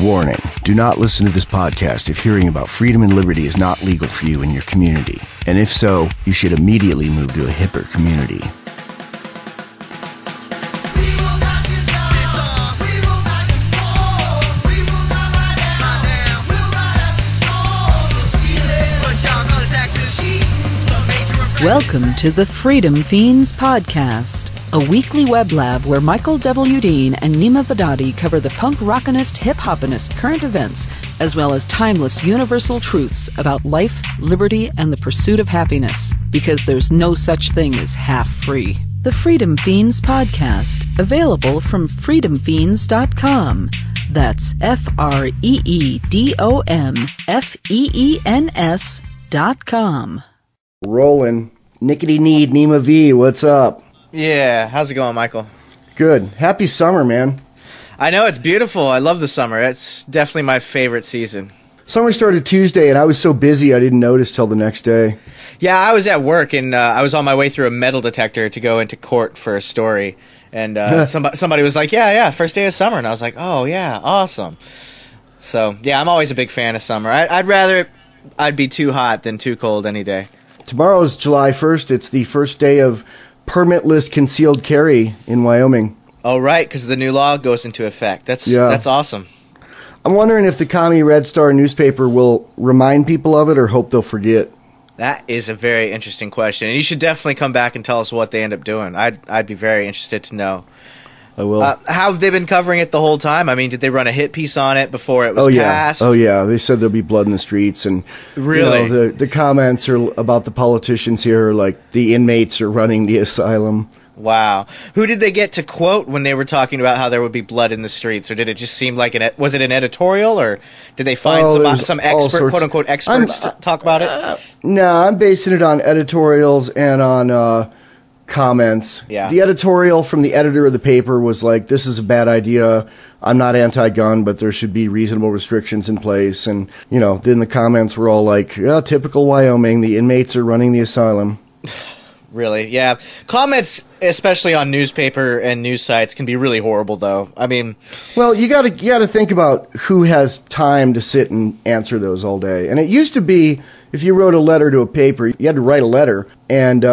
Warning, do not listen to this podcast if hearing about freedom and liberty is not legal for you in your community. And if so, you should immediately move to a hipper community. Welcome to the Freedom Fiends Podcast, a weekly web lab where Michael W. Dean and Neema Vedadi cover the punk rockinist, hip-hopinist current events, as well as timeless universal truths about life, liberty, and the pursuit of happiness, because there's no such thing as half-free. The Freedom Fiends Podcast, available from freedomfiends.com. That's freedomfeens.com. Rolling. Nickety need, Neema V, what's up? Yeah, how's it going, Michael? Good. Happy summer, man. I know, it's beautiful. I love the summer. It's definitely my favorite season. Summer started Tuesday, and I was so busy I didn't notice till the next day. Yeah, I was at work, and I was on my way through a metal detector to go into court for a story. And somebody was like, yeah, first day of summer. And I was like, oh, yeah, awesome. So, yeah, I'm always a big fan of summer. I'd rather I'd be too hot than too cold any day. Tomorrow's July 1st. It's the first day of permitless concealed carry in Wyoming. Oh, right, because the new law goes into effect. That's awesome. I'm wondering if the Commie Red Star newspaper will remind people of it or hope they'll forget. That is a very interesting question. And you should definitely come back and tell us what they end up doing. I'd be very interested to know. I will. How have they been covering it the whole time? I mean, did they run a hit piece on it before it was passed? Oh, yeah. They said there'll be blood in the streets. And really? You know, the comments are about the politicians here, like the inmates are running the asylum. Wow. Who did they get to quote when they were talking about how there would be blood in the streets? Or did it just seem like was it an editorial? Or did they find some expert, quote-unquote experts to talk about it? No, I'm basing it on editorials and on comments. Yeah. The editorial from the editor of the paper was like, this is a bad idea. I'm not anti-gun, but there should be reasonable restrictions in place. And, you know, then the comments were all like, yeah, typical Wyoming. The inmates are running the asylum. Really? Yeah. Comments, especially on newspaper and news sites, can be really horrible, though. I mean, well, you got to think about who has time to sit and answer those all day. And it used to be, if you wrote a letter to a paper, you had to write a letter, and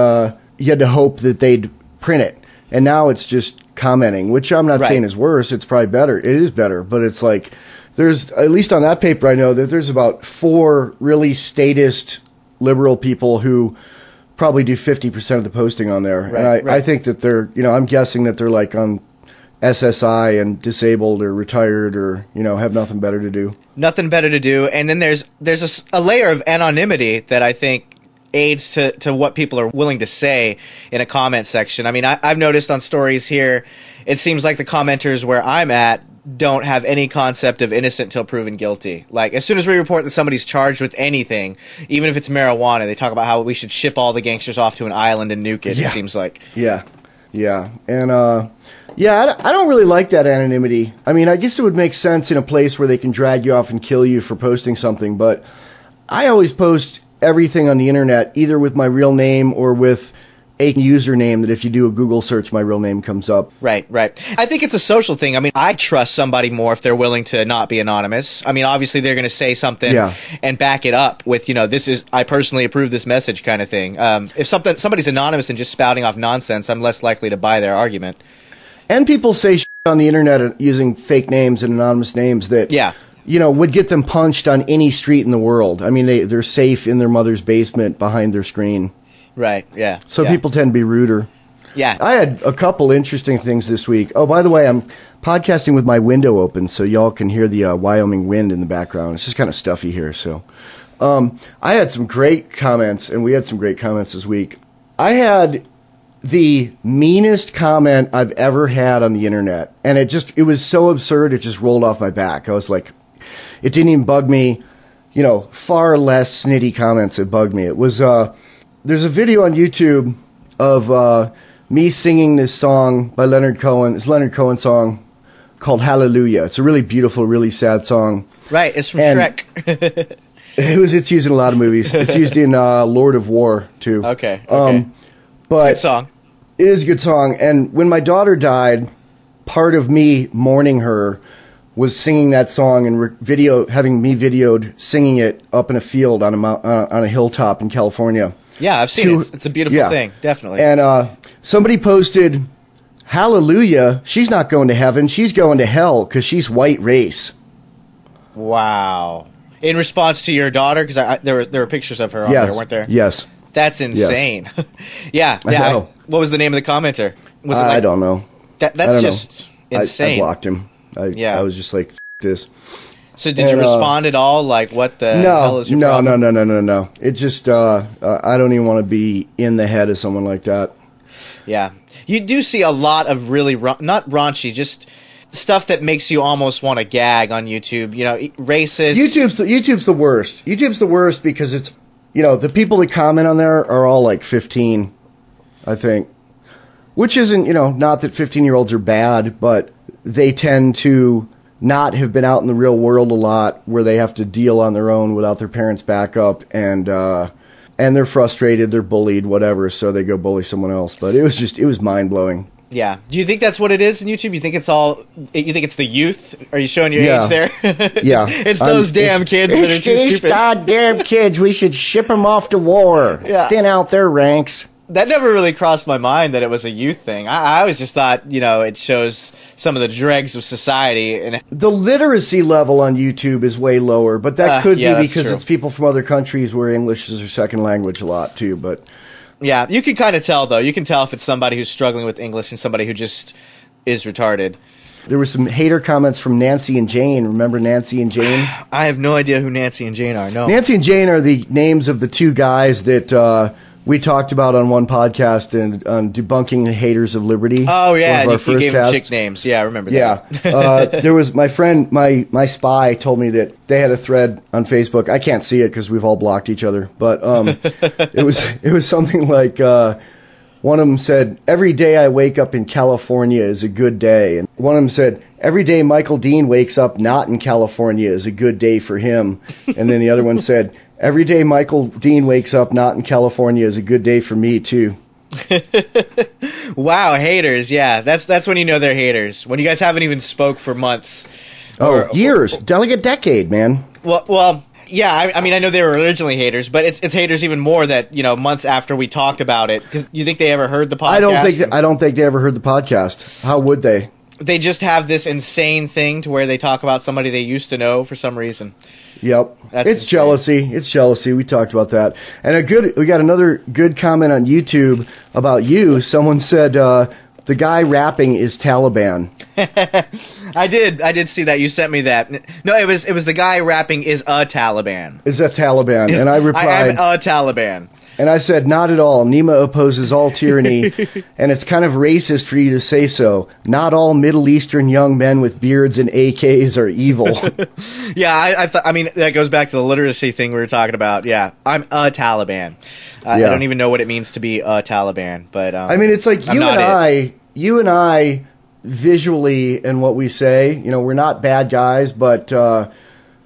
you had to hope that they'd print it. And now it's just commenting, which I'm not saying is worse. It's probably better. It is better, but it's like there's, at least on that paper, I know that there's about 4 really statist liberal people who probably do 50% of the posting on there. Right, and I think that they're, you know, I'm guessing that they're like on SSI and disabled or retired or, you know, have nothing better to do. Nothing better to do. And then there's a layer of anonymity that I think aids to what people are willing to say in a comment section. I mean, I've noticed on stories here, it seems like the commenters where I'm at don't have any concept of innocent till proven guilty. Like, as soon as we report that somebody's charged with anything, even if it's marijuana, they talk about how we should ship all the gangsters off to an island and nuke it, it seems like. Yeah. And, I don't really like that anonymity. I mean, I guess it would make sense in a place where they can drag you off and kill you for posting something, but I always post everything on the internet, either with my real name or with a username that if you do a Google search, my real name comes up. Right. I think it's a social thing. I mean, I trust somebody more if they're willing to not be anonymous. I mean, obviously they're going to say something and back it up with, you know, I personally approve this message kind of thing. If somebody's anonymous and just spouting off nonsense, I'm less likely to buy their argument. And people say shit on the internet using fake names and anonymous names that, you know, would get them punched on any street in the world. I mean, they're safe in their mother's basement behind their screen. Right, yeah. So people tend to be ruder. Yeah. I had a couple interesting things this week. Oh, by the way, I'm podcasting with my window open, so y'all can hear the Wyoming wind in the background. It's just kind of stuffy here. So I had some great comments, and we had some great comments this week. I had the meanest comment I've ever had on the internet, and it was so absurd, it just rolled off my back. I was like, it didn't even bug me. You know, far less snitty comments that bugged me. It was, there's a video on YouTube of me singing this song by Leonard Cohen. It's a Leonard Cohen song called Hallelujah. It's a really beautiful, really sad song. Right, it's from Shrek. It's used in a lot of movies. It's used in Lord of War, too. Okay. But it's a good song. It is a good song. And when my daughter died, part of me mourning her was singing that song and having me videoed singing it up in a field on a hilltop in California. Yeah, I've seen it. It's a beautiful thing, definitely. And somebody posted, "Hallelujah, she's not going to heaven, she's going to hell because she's white race." Wow. In response to your daughter? Because there were pictures of her on there, weren't there? Yes. That's insane. Yes. Yeah. What was the name of the commenter? Was it I don't know. That's just insane. I blocked him. I was just like, F this. So did you respond at all? Like, what the hell is your problem? No. It just, I don't even want to be in the head of someone like that. Yeah. You do see a lot of really, not raunchy, just stuff that makes you almost want to gag on YouTube. You know, racist. YouTube's the worst. YouTube's the worst because it's, the people that comment on there are all like 15, I think. Which isn't, not that 15-year-olds are bad, but they tend to not have been out in the real world a lot where they have to deal on their own without their parents' backup, and they're frustrated, they're bullied, whatever, so they go bully someone else. But it was mind-blowing. Yeah. Do you think that's what it is in YouTube? You think it's the youth? Are you showing your age there? Yeah. It's those damn kids that are too stupid. Goddamn kids, we should ship them off to war. Yeah. Thin out their ranks. That never really crossed my mind that it was a youth thing. I always just thought, it shows some of the dregs of society. And the literacy level on YouTube is way lower, but that could be because it's people from other countries where English is their second language a lot too. But yeah, you can kind of tell though. You can tell if it's somebody who's struggling with English and somebody who just is retarded. There were some hater comments from Nancy and Jane. Remember Nancy and Jane? I have no idea who Nancy and Jane are. No. Nancy and Jane are the names of the two guys that we talked about on one podcast and on debunking the haters of liberty. Oh yeah, and you gave them chick names. Yeah, I remember that. Yeah, there was my friend, my spy told me that they had a thread on Facebook. I can't see it because we've all blocked each other, but it was something like one of them said, "Every day I wake up in California is a good day," and one of them said, "Every day Michael Dean wakes up not in California is a good day for him," and then the other one said, "Every day Michael Dean wakes up not in California is a good day for me, too." Wow, haters. Yeah, that's when you know they're haters. When you guys haven't even spoke for months. Years. Like a decade, man. Well, yeah, I mean, I know they were originally haters, but it's haters even more that, months after we talked about it. Because you think they ever heard the podcast? I don't think they ever heard the podcast. How would they? They just have this insane thing to where they talk about somebody they used to know for some reason. Yep. It's jealousy. It's jealousy. We talked about that. And we got another good comment on YouTube about you. Someone said the guy rapping is Taliban. I did see that. You sent me that. No, it was the guy rapping is a Taliban. Is a Taliban. And I replied, I am a Taliban. And I said, not at all. Neema opposes all tyranny, and it's kind of racist for you to say so. Not all Middle Eastern young men with beards and AKs are evil. Yeah, I mean, that goes back to the literacy thing we were talking about. Yeah, I'm a Taliban. I don't even know what it means to be a Taliban, but I mean, it's like you and I, visually and what we say, we're not bad guys, but to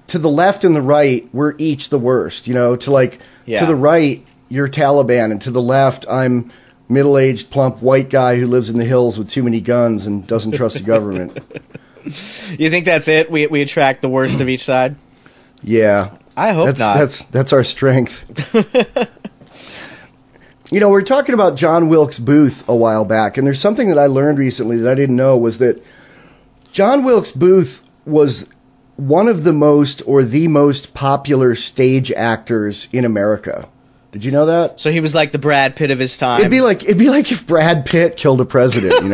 the left and the right, we're each the worst. To the right, you're Taliban, and to the left, I'm middle-aged, plump, white guy who lives in the hills with too many guns and doesn't trust the government. You think that's it? We attract the worst of each side? Yeah. I hope not. That's our strength. We were talking about John Wilkes Booth a while back, and there's something that I learned recently that I didn't know, was that John Wilkes Booth was one of the most popular stage actors in America. Did you know that? So he was like the Brad Pitt of his time. It'd be like if Brad Pitt killed a president,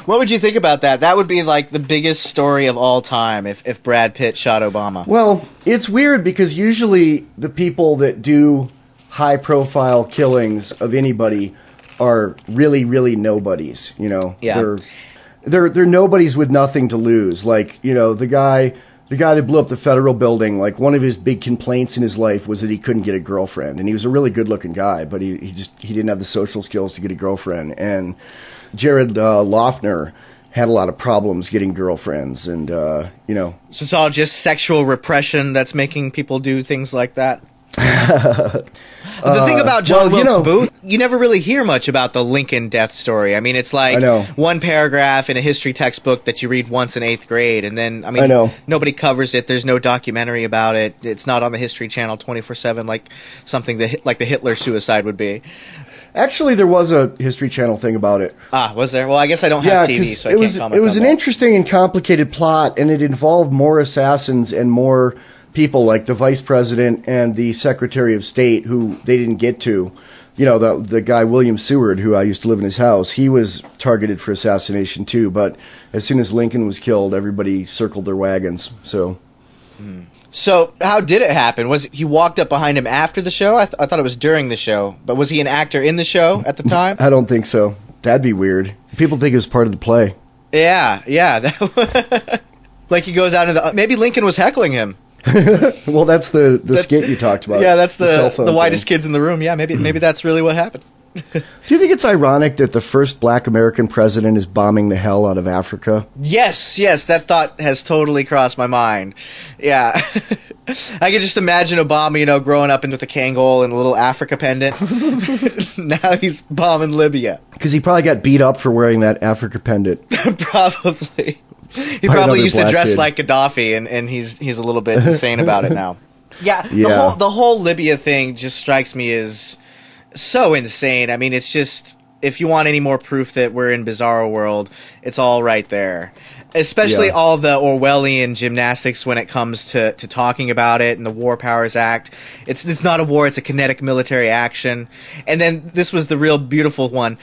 What would you think about that? That would be like the biggest story of all time if Brad Pitt shot Obama. Well, it's weird because usually the people that do high-profile killings of anybody are really, really nobodies, Yeah. They're nobodies with nothing to lose. Like, the guy that blew up the federal building, like, one of his big complaints in his life was that he couldn't get a girlfriend. And he was a really good-looking guy, but he didn't have the social skills to get a girlfriend. And Jared Loughner had a lot of problems getting girlfriends, and, So it's all just sexual repression that's making people do things like that? The thing about John well, Wilkes Booth, you never really hear much about the Lincoln death story. I mean, it's like one paragraph in a history textbook that you read once in 8th grade, and then, nobody covers it. There's no documentary about it. It's not on the History Channel 24/7 like something like the Hitler suicide would be. Actually, there was a History Channel thing about it. Ah, was there? Well, I guess I don't have TV, so I can't comment. It was an interesting and complicated plot, and it involved more assassins and more people like the vice president and the secretary of state who they didn't get to. You know, the guy William Seward, who I used to live in his house, he was targeted for assassination too. But as soon as Lincoln was killed, everybody circled their wagons. So how did it happen? Was he walked up behind him after the show? I thought it was during the show. But was he an actor in the show at the time? I don't think so. That'd be weird. People think it was part of the play. Yeah. Like he goes out into maybe Lincoln was heckling him. Well, that's the skit you talked about. Yeah, that's the whitest kids in the room. Yeah, maybe that's really what happened. Do you think it's ironic that the first black American president is bombing the hell out of Africa? Yes, that thought has totally crossed my mind. Yeah. I could just imagine Obama, growing up with a Kangol and a little Africa pendant. Now he's bombing Libya. Because he probably got beat up for wearing that Africa pendant. Probably. He probably used to dress like Gaddafi, and he's a little bit insane about it now. Yeah, the whole Libya thing just strikes me as so insane. I mean, it's just, if you want any more proof that we're in bizarro world, it's all right there. Especially all the Orwellian gymnastics when it comes to talking about it and the War Powers Act. It's not a war, it's a kinetic military action. And then this was the real beautiful one,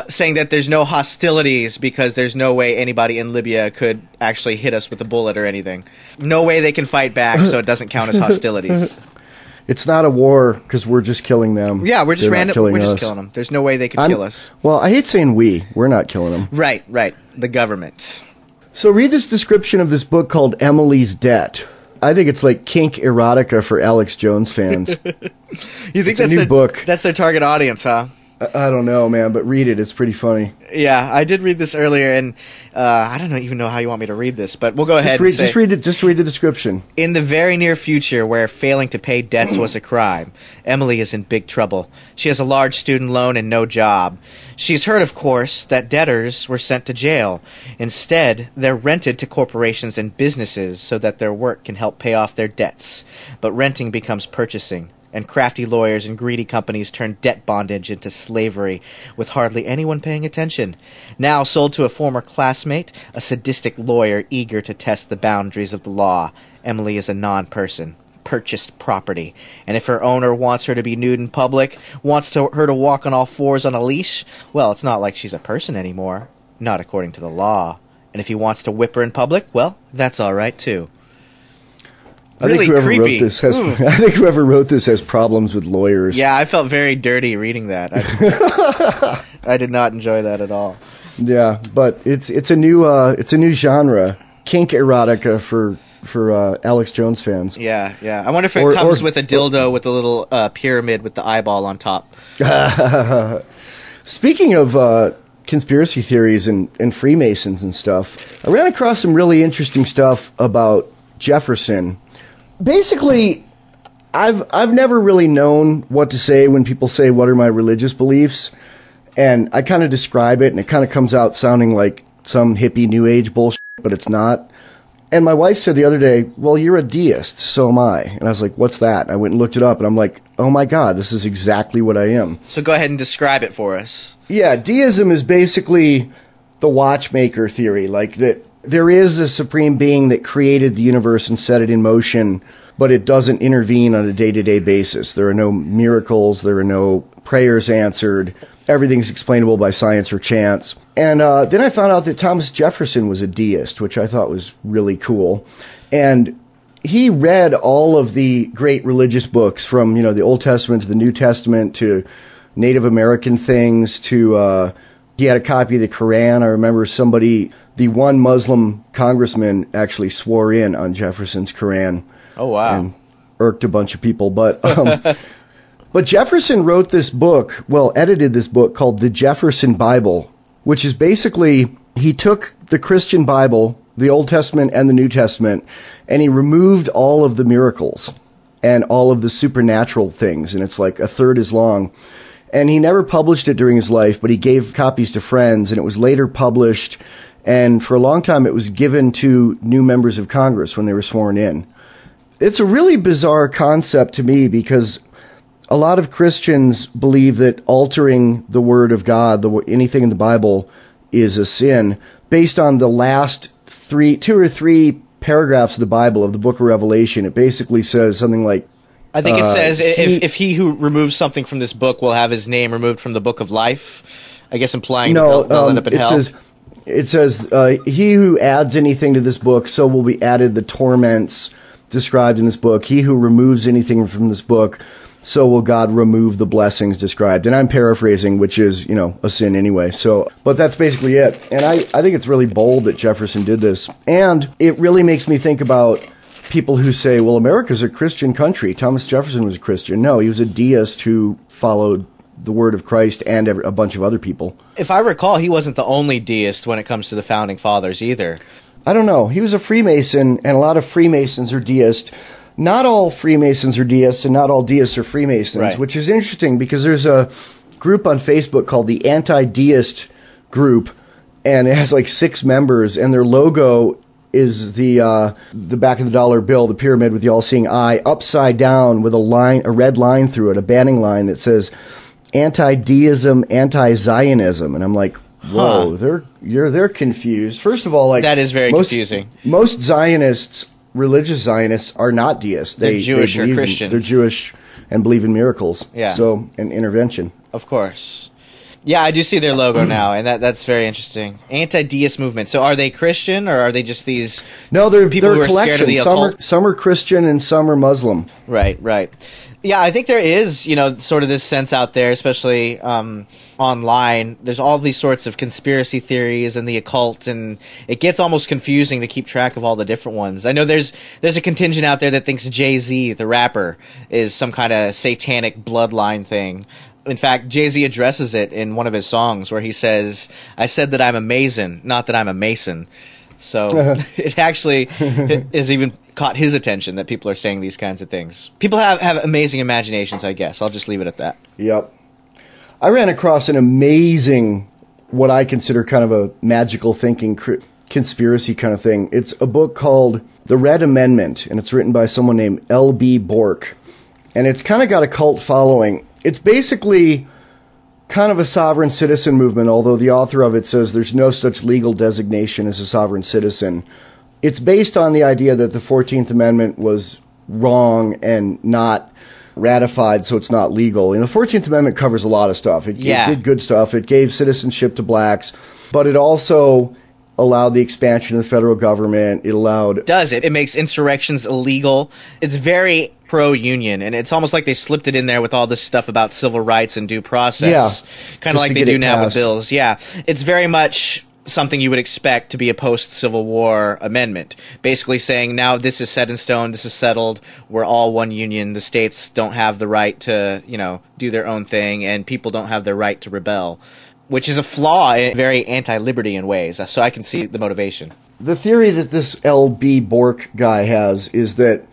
saying that there's no hostilities because there's no way anybody in Libya could actually hit us with a bullet or anything. No way they can fight back, so it doesn't count as hostilities. It's not a war because we're just killing them. Yeah, we're just killing them. There's no way they could kill us. Well, I hate saying we. We're not killing them. Right. The government. So read this description of this book called Emily's Debt. I think it's like kink erotica for Alex Jones fans. You think that's a new book? That's their target audience, huh? I don't know, man, but read it. It's pretty funny. Yeah, I did read this earlier, and I don't even know how you want me to read this, but we'll go ahead. Just read the description. In the very near future, where failing to pay debts was a crime, Emily is in big trouble. She has a large student loan and no job. She's heard, of course, that debtors were sent to jail. Instead, they're rented to corporations and businesses so that their work can help pay off their debts. But renting becomes purchasing. And crafty lawyers and greedy companies turn debt bondage into slavery, with hardly anyone paying attention. Now sold to a former classmate, a sadistic lawyer eager to test the boundaries of the law, Emily is a non-person, purchased property. And if her owner wants her to be nude in public, wants her to walk on all fours on a leash, well, it's not like she's a person anymore. Not according to the law. And if he wants to whip her in public, well, that's all right, too. Really creepy. I think whoever wrote this has problems with lawyers. Yeah, I felt very dirty reading that. I did not enjoy that at all. Yeah, but it's a new genre, kink erotica for Alex Jones fans. Yeah. I wonder if it comes with a dildo with a little pyramid with the eyeball on top. Speaking of conspiracy theories and Freemasons and stuff, I ran across some really interesting stuff about Jefferson. Basically, I've never really known what to say when people say, what are my religious beliefs? And I kind of describe it, and it kind of comes out sounding like some hippie new age bullshit, but it's not. And my wife said the other day, well, you're a deist, so am I. And I was like, what's that? And I went and looked it up, and I'm like, oh my God, this is exactly what I am. So go ahead and describe it for us. Yeah, deism is basically the watchmaker theory, like that there is a supreme being that created the universe and set it in motion, but it doesn't intervene on a day-to-day basis. There are no miracles. There are no prayers answered. Everything's explainable by science or chance. And then I found out that Thomas Jefferson was a deist, which I thought was really cool. And he read all of the great religious books from, the Old Testament to the New Testament to Native American things to he had a copy of the Quran. I remember the one Muslim congressman actually swore in on Jefferson's Quran. Oh, wow. And irked a bunch of people. But Jefferson wrote this book, edited this book called The Jefferson Bible, which is basically, he took the Christian Bible, the Old Testament and the New Testament, and he removed all of the miracles. and all of the supernatural things, and it's like a third as long. And he never published it during his life, but he gave copies to friends, and it was later published. And for a long time, it was given to new members of Congress when they were sworn in. It's a really bizarre concept to me because a lot of Christians believe that altering the Word of God, anything in the Bible, is a sin based on the last two or three paragraphs of the Bible, of the book of Revelation. It basically says something like, I think it says, if he who removes something from this book will have his name removed from the book of life, I guess implying they'll end up in hell. It says, he who adds anything to this book, so will be added the torments described in this book. He who removes anything from this book, so will God remove the blessings described. And I'm paraphrasing, which is, a sin anyway. But that's basically it. And I think it's really bold that Jefferson did this. And it really makes me think about people who say, well, America's a Christian country. Thomas Jefferson was a Christian. No, he was a deist who followed the word of Christ and a bunch of other people. If I recall, he wasn't the only deist when it comes to the founding fathers either. I don't know. He was a Freemason, and a lot of Freemasons are deists. Not all Freemasons are deists, and not all deists are Freemasons, right. Which is interesting because there's a group on Facebook called the Anti-Deist Group, and it has like 6 members, and their logo is the back of the dollar bill, the pyramid with the all-seeing eye, upside down with a red line through it, a banning line that says anti-deism, anti-Zionism. And I'm like, whoa, they're confused. First of all, that is very confusing. Most Zionists, religious Zionists, are not deists. They're Jewish or Christian. They're Jewish and believe in miracles. Yeah. So, and intervention. Of course. Yeah, I do see their logo now, and that's very interesting. Anti-deist movement. So are they Christian, or are they just these people who are scared of the occult? Some are Christian and some are Muslim. Right. Yeah, I think there is, sort of this sense out there, especially online. There's all these sorts of conspiracy theories and the occult, and it gets almost confusing to keep track of all the different ones. I know there's a contingent out there that thinks Jay-Z, the rapper, is some kind of satanic bloodline thing. In fact, Jay-Z addresses it in one of his songs where he says, I said that I'm a Mason, not that I'm a Mason. So it actually has even caught his attention that people are saying these kinds of things. People have amazing imaginations, I guess. I'll just leave it at that. Yep. I ran across an amazing, what I consider kind of a magical thinking conspiracy kind of thing. It's a book called The Red Amendment, and it's written by someone named L.B. Bork. And it's kind of got a cult following. It's basically kind of a sovereign citizen movement, although the author of it says there's no such legal designation as a sovereign citizen. It's based on the idea that the 14th Amendment was wrong and not ratified, so it's not legal. And the 14th Amendment covers a lot of stuff. It did good stuff. It gave citizenship to blacks, but it also allowed the expansion of the federal government. It makes insurrections illegal. It's very pro-union, and it's almost like they slipped it in there with all this stuff about civil rights and due process. Kind of like they do now with bills. Yeah. It's very much something you would expect to be a post-Civil War amendment. Basically saying, now this is set in stone, this is settled, we're all one union, the states don't have the right to, do their own thing, and people don't have their right to rebel. Which is a flaw in very anti-liberty in ways, so I can see the motivation. The theory that this L.B. Bork guy has is that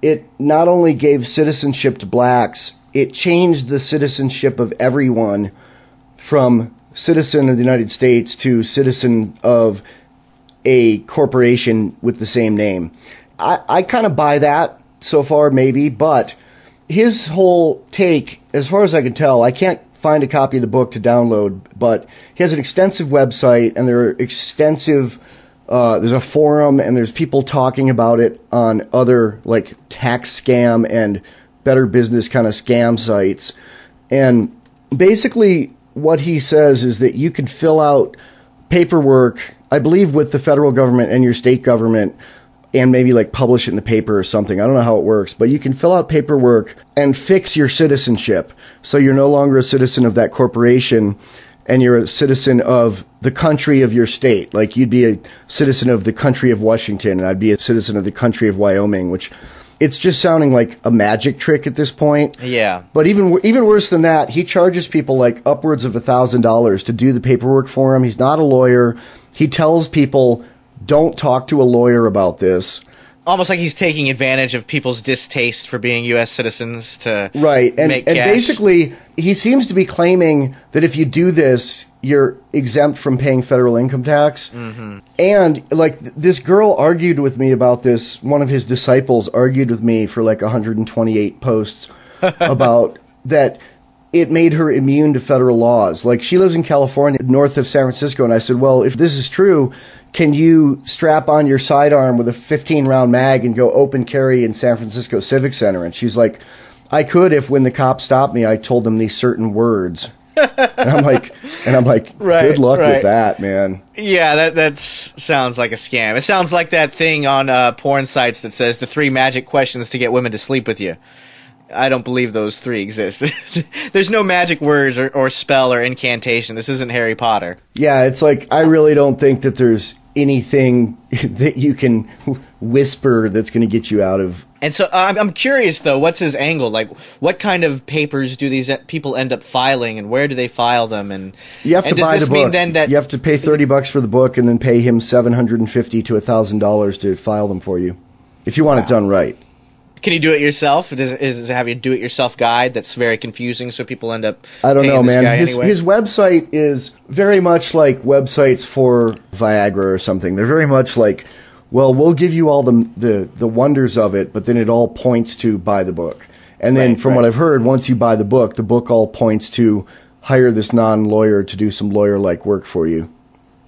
it not only gave citizenship to blacks, it changed the citizenship of everyone from citizen of the United States to citizen of a corporation with the same name. I kind of buy that so far, maybe, but his whole take, as far as I can tell, I can't find a copy of the book to download, but he has an extensive website, and there are extensive there's a forum, and there's people talking about it on other like tax scam and better business kind of scam sites. And basically what he says is that you can fill out paperwork, I believe, with the federal government and your state government, and maybe like publish it in the paper or something. I don't know how it works, but you can fill out paperwork and fix your citizenship. So you're no longer a citizen of that corporation, and you're a citizen of the country of your state. Like you'd be a citizen of the country of Washington, and I'd be a citizen of the country of Wyoming, which it's just sounding like a magic trick at this point. Yeah. But even worse than that, he charges people like upwards of $1,000 to do the paperwork for him. He's not a lawyer. He tells people, don't talk to a lawyer about this. almost like he's taking advantage of people's distaste for being U.S. citizens to right. And make cash. Basically, he seems to be claiming that if you do this, you're exempt from paying federal income tax. Mm-hmm. And like this girl argued with me about this. One of his disciples argued with me for like 128 posts about that. It made her immune to federal laws. Like, she lives in California, north of San Francisco, and I said, well, if this is true, can you strap on your sidearm with a 15-round mag and go open carry in San Francisco Civic Center? And she's like, I could if when the cops stopped me, I told them these certain words. And I'm like, right, good luck right. with that, man. Yeah, that sounds like a scam. It sounds like that thing on porn sites that says the 3 magic questions to get women to sleep with you. I don't believe those 3 exist. There's no magic words or spell or incantation. This isn't Harry Potter. Yeah, it's like, I really don't think that there's anything that you can whisper that's going to get you out of. And so I'm curious, though, what's his angle? Like, what kind of papers do these people end up filing, and where do they file them? And you have to buy the book. Mean then that you have to pay $30 for the book and then pay him $750 to $1,000 to file them for you, if you want it done right. Can you do it yourself? Does it have a do-it-yourself guide that's very confusing, so people end up I don't know, man. Anyway? His website is very much like websites for Viagra or something. They're very much like, well, we'll give you all the wonders of it, but then it all points to buy the book. And then from what I've heard, once you buy the book all points to hire this non-lawyer to do some lawyer-like work for you.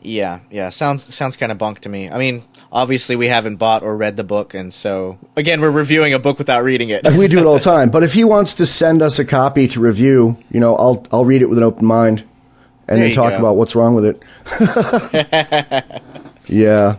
Yeah. Sounds kind of bunk to me. I mean, obviously we haven't bought or read the book, and so, again, we're reviewing a book without reading it. We do it all the time. But if he wants to send us a copy to review, I'll read it with an open mind and then talk about what's wrong with it. Yeah.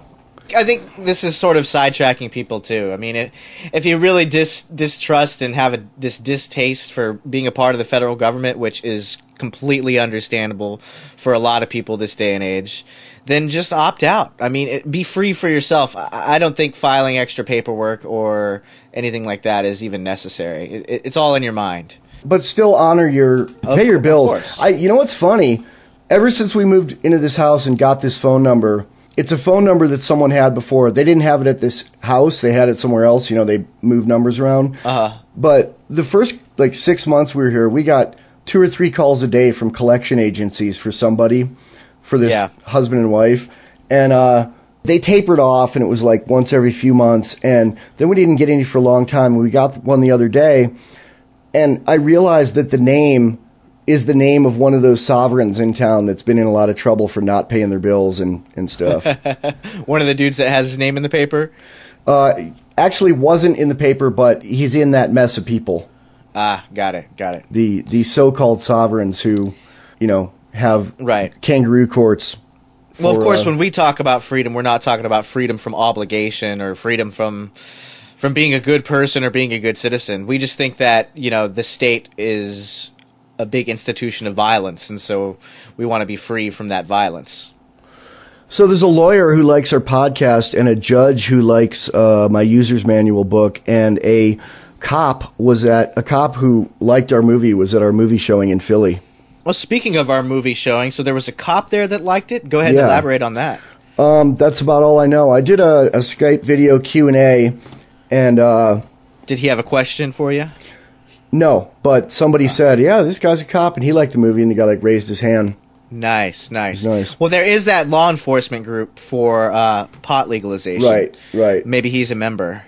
I think this is sort of sidetracking people, too. I mean, if you really distrust and have this distaste for being a part of the federal government, which is completely understandable for a lot of people this day and age, then just opt out. I mean, be free for yourself. I don't think filing extra paperwork or anything like that is even necessary. It's all in your mind. But still honor pay your bills. You know what's funny? Ever since we moved into this house and got this phone number, it's a phone number that someone had before. They didn't have it at this house. They had it somewhere else. They moved numbers around. Uh-huh. But the first 6 months we were here, we got 2 or 3 calls a day from collection agencies for somebody, for this husband and wife. And they tapered off, and it was like once every few months. And then we didn't get any for a long time. We got one the other day, and I realized that the name is the name of one of those sovereigns in town that's been in a lot of trouble for not paying their bills and stuff. One of the dudes that has his name in the paper? Actually wasn't in the paper, but he's in that mess of people. Ah, got it. The so-called sovereigns who, have kangaroo courts. Well, of course, when we talk about freedom, we're not talking about freedom from obligation or freedom from being a good person or being a good citizen. We just think that, the state is a big institution of violence, and so we want to be free from that violence. So there's a lawyer who likes our podcast, and a judge who likes my user's manual book, and a cop who liked our movie was at our movie showing in Philly. Well, speaking of our movie showing, so there was a cop there that liked it? Go ahead and elaborate on that. That's about all I know. I did a Skype video Q&A, and did he have a question for you? No, but somebody said, yeah, this guy's a cop, and he liked the movie, and the guy raised his hand. Nice. Well, there is that law enforcement group for pot legalization. Right. Maybe he's a member.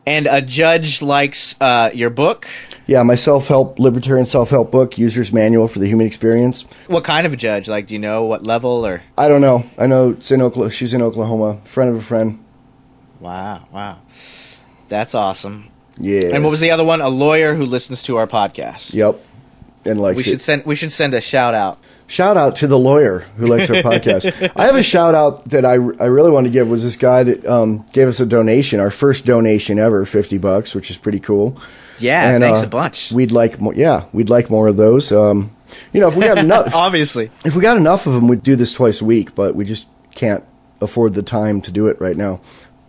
And a judge likes your book? Yeah, my libertarian self-help book, User's Manual for the Human Experience. What kind of a judge? Do you know what level? Or I don't know. I know she's in Oklahoma, friend of a friend. Wow. That's awesome. Yeah. And what was the other one? A lawyer who listens to our podcast. Yep. And likes it. We should send a shout out. Shout out to the lawyer who likes our podcast. I have a shout out that I really want to give was this guy that gave us a donation, our first donation ever, $50, which is pretty cool. Yeah, and, thanks a bunch. We'd like more. Yeah, we'd like more of those. If we got enough, obviously, if we got enough of them, we'd do this twice a week. But we just can't afford the time to do it right now.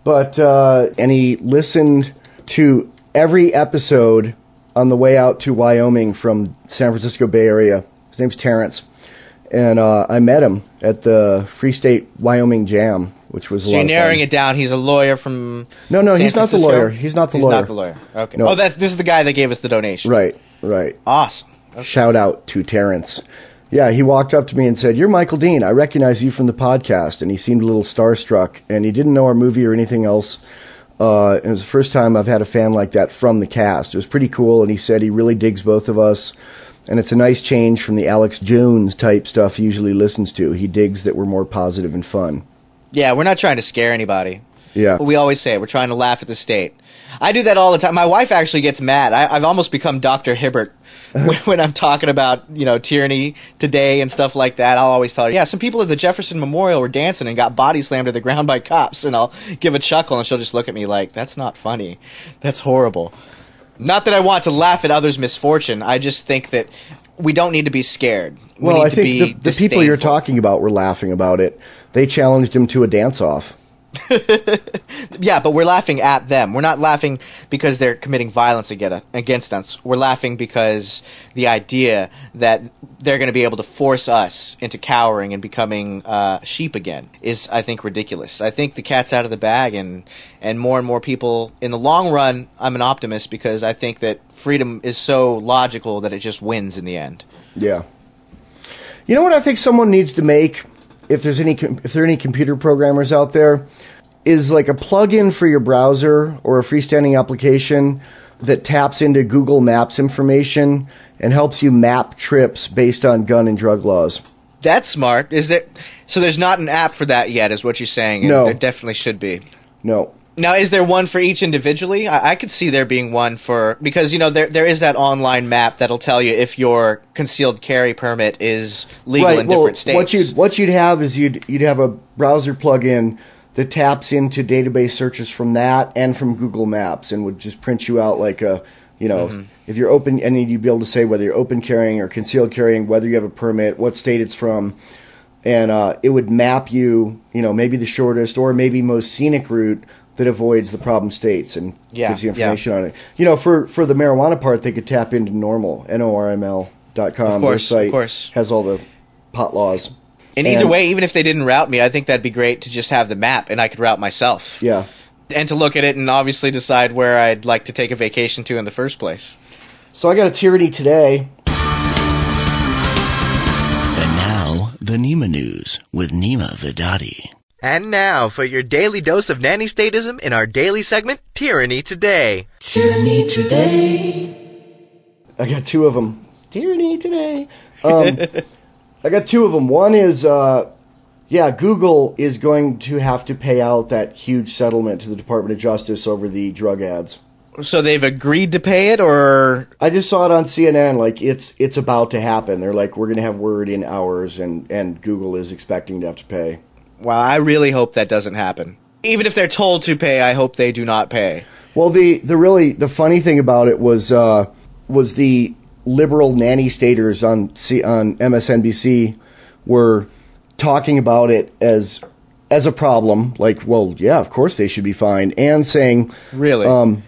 But and he listened to every episode on the way out to Wyoming from San Francisco Bay Area. His name's Terrence. And I met him at the Free State Wyoming Jam which was a So lot you're of narrowing fun. it down. He's a lawyer from No, San he's not the Francisco? lawyer. He's not the lawyer. He's not the lawyer. Okay. No. Oh, this is the guy that gave us the donation. Right. Awesome. Okay. Shout out to Terrence. Yeah, he walked up to me and said, "You're Michael Dean. I recognize you from the podcast." And he seemed a little starstruck, and he didn't know our movie or anything else. It was the first time I've had a fan like that from the cast. It was pretty cool, and he said he really digs both of us. And it's a nice change from the Alex Jones type stuff he usually listens to. He digs that we're more positive and fun. Yeah, we're not trying to scare anybody. Yeah. We always say we're trying to laugh at the state. I do that all the time. My wife actually gets mad. I've almost become Dr. Hibbert when I'm talking about, tyranny today and stuff like that. I'll always tell her, yeah, some people at the Jefferson Memorial were dancing and got body slammed to the ground by cops. And I'll give a chuckle, and she'll just look at me like, that's not funny. That's horrible. Not that I want to laugh at others' misfortune. I just think that we don't need to be scared. Well, I think the people you're talking about were laughing about it. They challenged him to a dance-off. Yeah, but we're laughing at them. We're not laughing because they're committing violence against us. We're laughing because the idea that they're going to be able to force us into cowering and becoming sheep again is, I think, ridiculous. I think the cat's out of the bag, and more people, in the long run, I'm an optimist because I think that freedom is so logical that it just wins in the end. Yeah. You know what I think someone needs to make, if there are any computer programmers out there, is like a plugin for your browser or a freestanding application that taps into Google Maps information and helps you map trips based on gun and drug laws. That's smart. So there's not an app for that yet, is what you're saying? No. There definitely should be. No. Now, is there one for each individually? I could see there being one for, because, there is that online map that'll tell you if your concealed carry permit is legal in different states. What you'd have is you'd have a browser plugin that taps into database searches from that and from Google Maps and would just print you out like a, if you're open, and you'd be able to say whether you're open carrying or concealed carrying, whether you have a permit, what state it's from, and it would map you, maybe the shortest or maybe most scenic route that avoids the problem states and gives you information on it. For the marijuana part, they could tap into NORML.com. Of Their course. site has all the pot laws. And either way, even if they didn't route me, I think that'd be great to just have the map and I could route myself. Yeah. And to look at it and obviously decide where I'd like to take a vacation to in the first place. So I got a tyranny today. And now, the Neema News with Neema Vedadi. And now for your daily dose of nanny statism in our daily segment, Tyranny Today. Tyranny Today. I got two of them. Tyranny today. I got two of them. One is, Google is going to have to pay out that huge settlement to the Department of Justice over the drug ads. So they've agreed to pay it, or? I just saw it on CNN, like it's about to happen. They're like, we're going to have word in hours, and Google is expecting to have to pay. Wow, I really hope that doesn't happen. Even if they're told to pay, I hope they do not pay. Well, the funny thing about it was the liberal nanny staters on MSNBC were talking about it as a problem, like, well, yeah, of course they should be fined, and saying, really,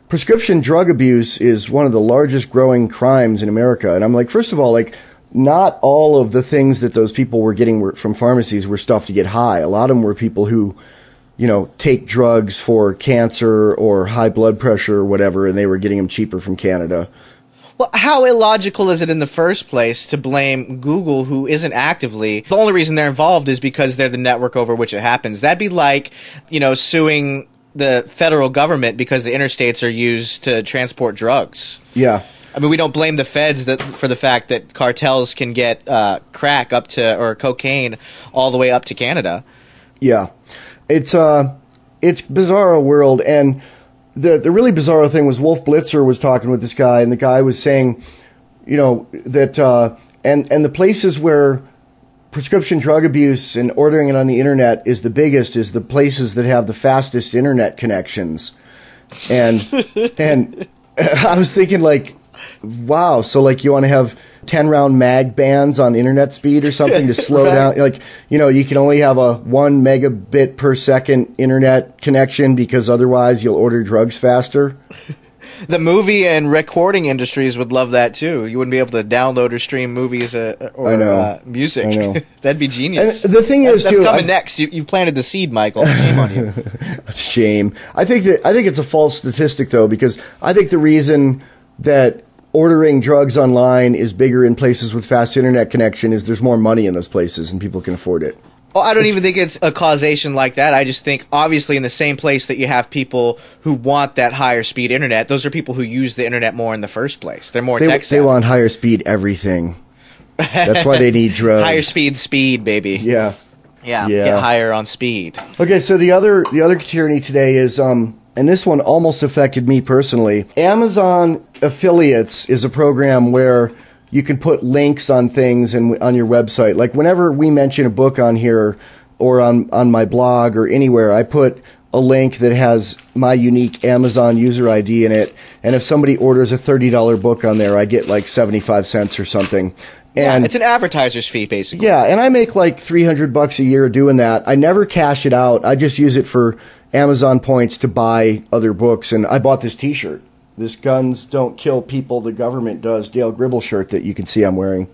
prescription drug abuse is one of the largest growing crimes in America. And I'm like, first of all, like, not all of the things that those people were getting from pharmacies were stuff to get high. A lot of them were people who, take drugs for cancer or high blood pressure or whatever, and they were getting them cheaper from Canada. Well, how illogical is it in the first place to blame Google, who isn't actively? The only reason they're involved is because they're the network over which it happens. That'd be like, suing the federal government because the interstates are used to transport drugs. Yeah. I mean, we don't blame the feds for the fact that cartels can get crack up to, or cocaine all the way up to Canada. Yeah. It's bizarro world, and the really bizarro thing was Wolf Blitzer was talking with this guy, and the guy was saying, that and the places where prescription drug abuse and ordering it on the internet is the biggest is the places that have the fastest internet connections. And I was thinking, like, wow, so like you want to have 10-round mag bands on internet speed or something to slow right. down, like, you can only have a 1 megabit per second internet connection because otherwise you'll order drugs faster. The movie and recording industries would love that too. You wouldn't be able to download or stream movies or music. I know. That'd be genius. And the thing is, that's too, coming next. You've planted the seed, Michael. Shame on you. Shame. I think it's a false statistic though, because I think the reason that ordering drugs online is bigger in places with fast internet connection is there's more money in those places and people can afford it. Well, I don't even think it's a causation like that. I just think, obviously, in the same place that you have people who want that higher speed internet, those are people who use the internet more in the first place. They're more tech savvy. They want higher speed everything. That's why they need drugs. Higher speed, baby. Yeah. Get higher on speed. Okay, so the other tyranny today is and this one almost affected me personally. Amazon Affiliates is a program where you can put links on things and on your website. Like whenever we mention a book on here or on my blog or anywhere, I put a link that has my unique Amazon user ID in it. And if somebody orders a $30 book on there, I get like 75 cents or something. And it's an advertiser's fee, basically. Yeah, and I make like $300 a year doing that. I never cash it out. I just use it for Amazon points to buy other books. And I bought this T-shirt. This Guns Don't Kill People, the Government Does Dale Gribble shirt that you can see I'm wearing.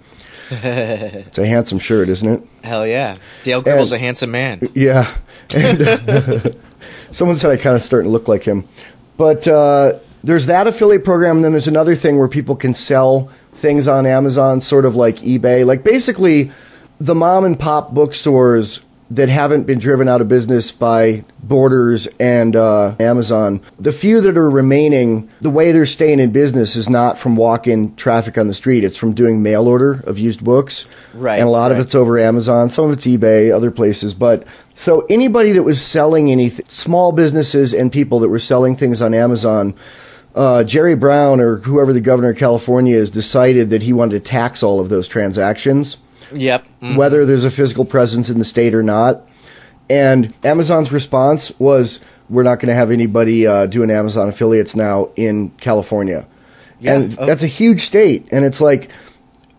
It's a handsome shirt, isn't it? Hell yeah. Dale Gribble's a handsome man. Yeah. And someone said I kind of starting to look like him. But there's that affiliate program, and then there's another thing where people can sell things on Amazon, sort of like eBay. Like basically the mom and pop bookstores that haven't been driven out of business by Borders and Amazon. The few that are remaining, the way they're staying in business is not from walk-in traffic on the street. It's from doing mail order of used books. Right. And a lot of it's over Amazon. Some of it's eBay, other places. But so anybody that was selling anything, small businesses and people that were selling things on Amazon, Jerry Brown or whoever the governor of California is decided that he wanted to tax all of those transactions. Yep. Mm-hmm. Whether there's a physical presence in the state or not. And Amazon's response was, we're not going to have anybody doing Amazon affiliates now in California. Yeah. And that's a huge state. And it's like,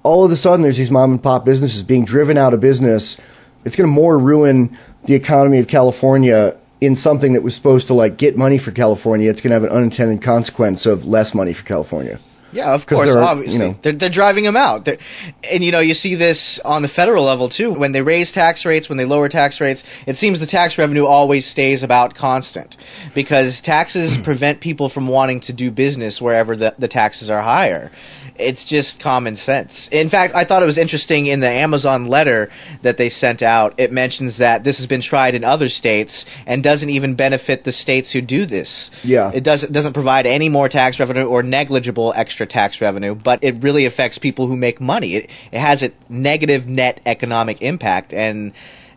all of a sudden, there's these mom and pop businesses being driven out of business. It's going to more ruin the economy of California in something that was supposed to like get money for California. It's going to have an unintended consequence of less money for California. Yeah, of course, obviously. They're driving them out. And, you see this on the federal level, too. When they raise tax rates, when they lower tax rates, it seems the tax revenue always stays about constant because taxes prevent people from wanting to do business wherever the taxes are higher. It's just common sense. In fact, I thought it was interesting in the Amazon letter that they sent out, it mentions that this has been tried in other states and doesn't even benefit the states who do this. Yeah. It doesn't provide any more tax revenue or negligible extra tax revenue, but it really affects people who make money. It has a negative net economic impact, and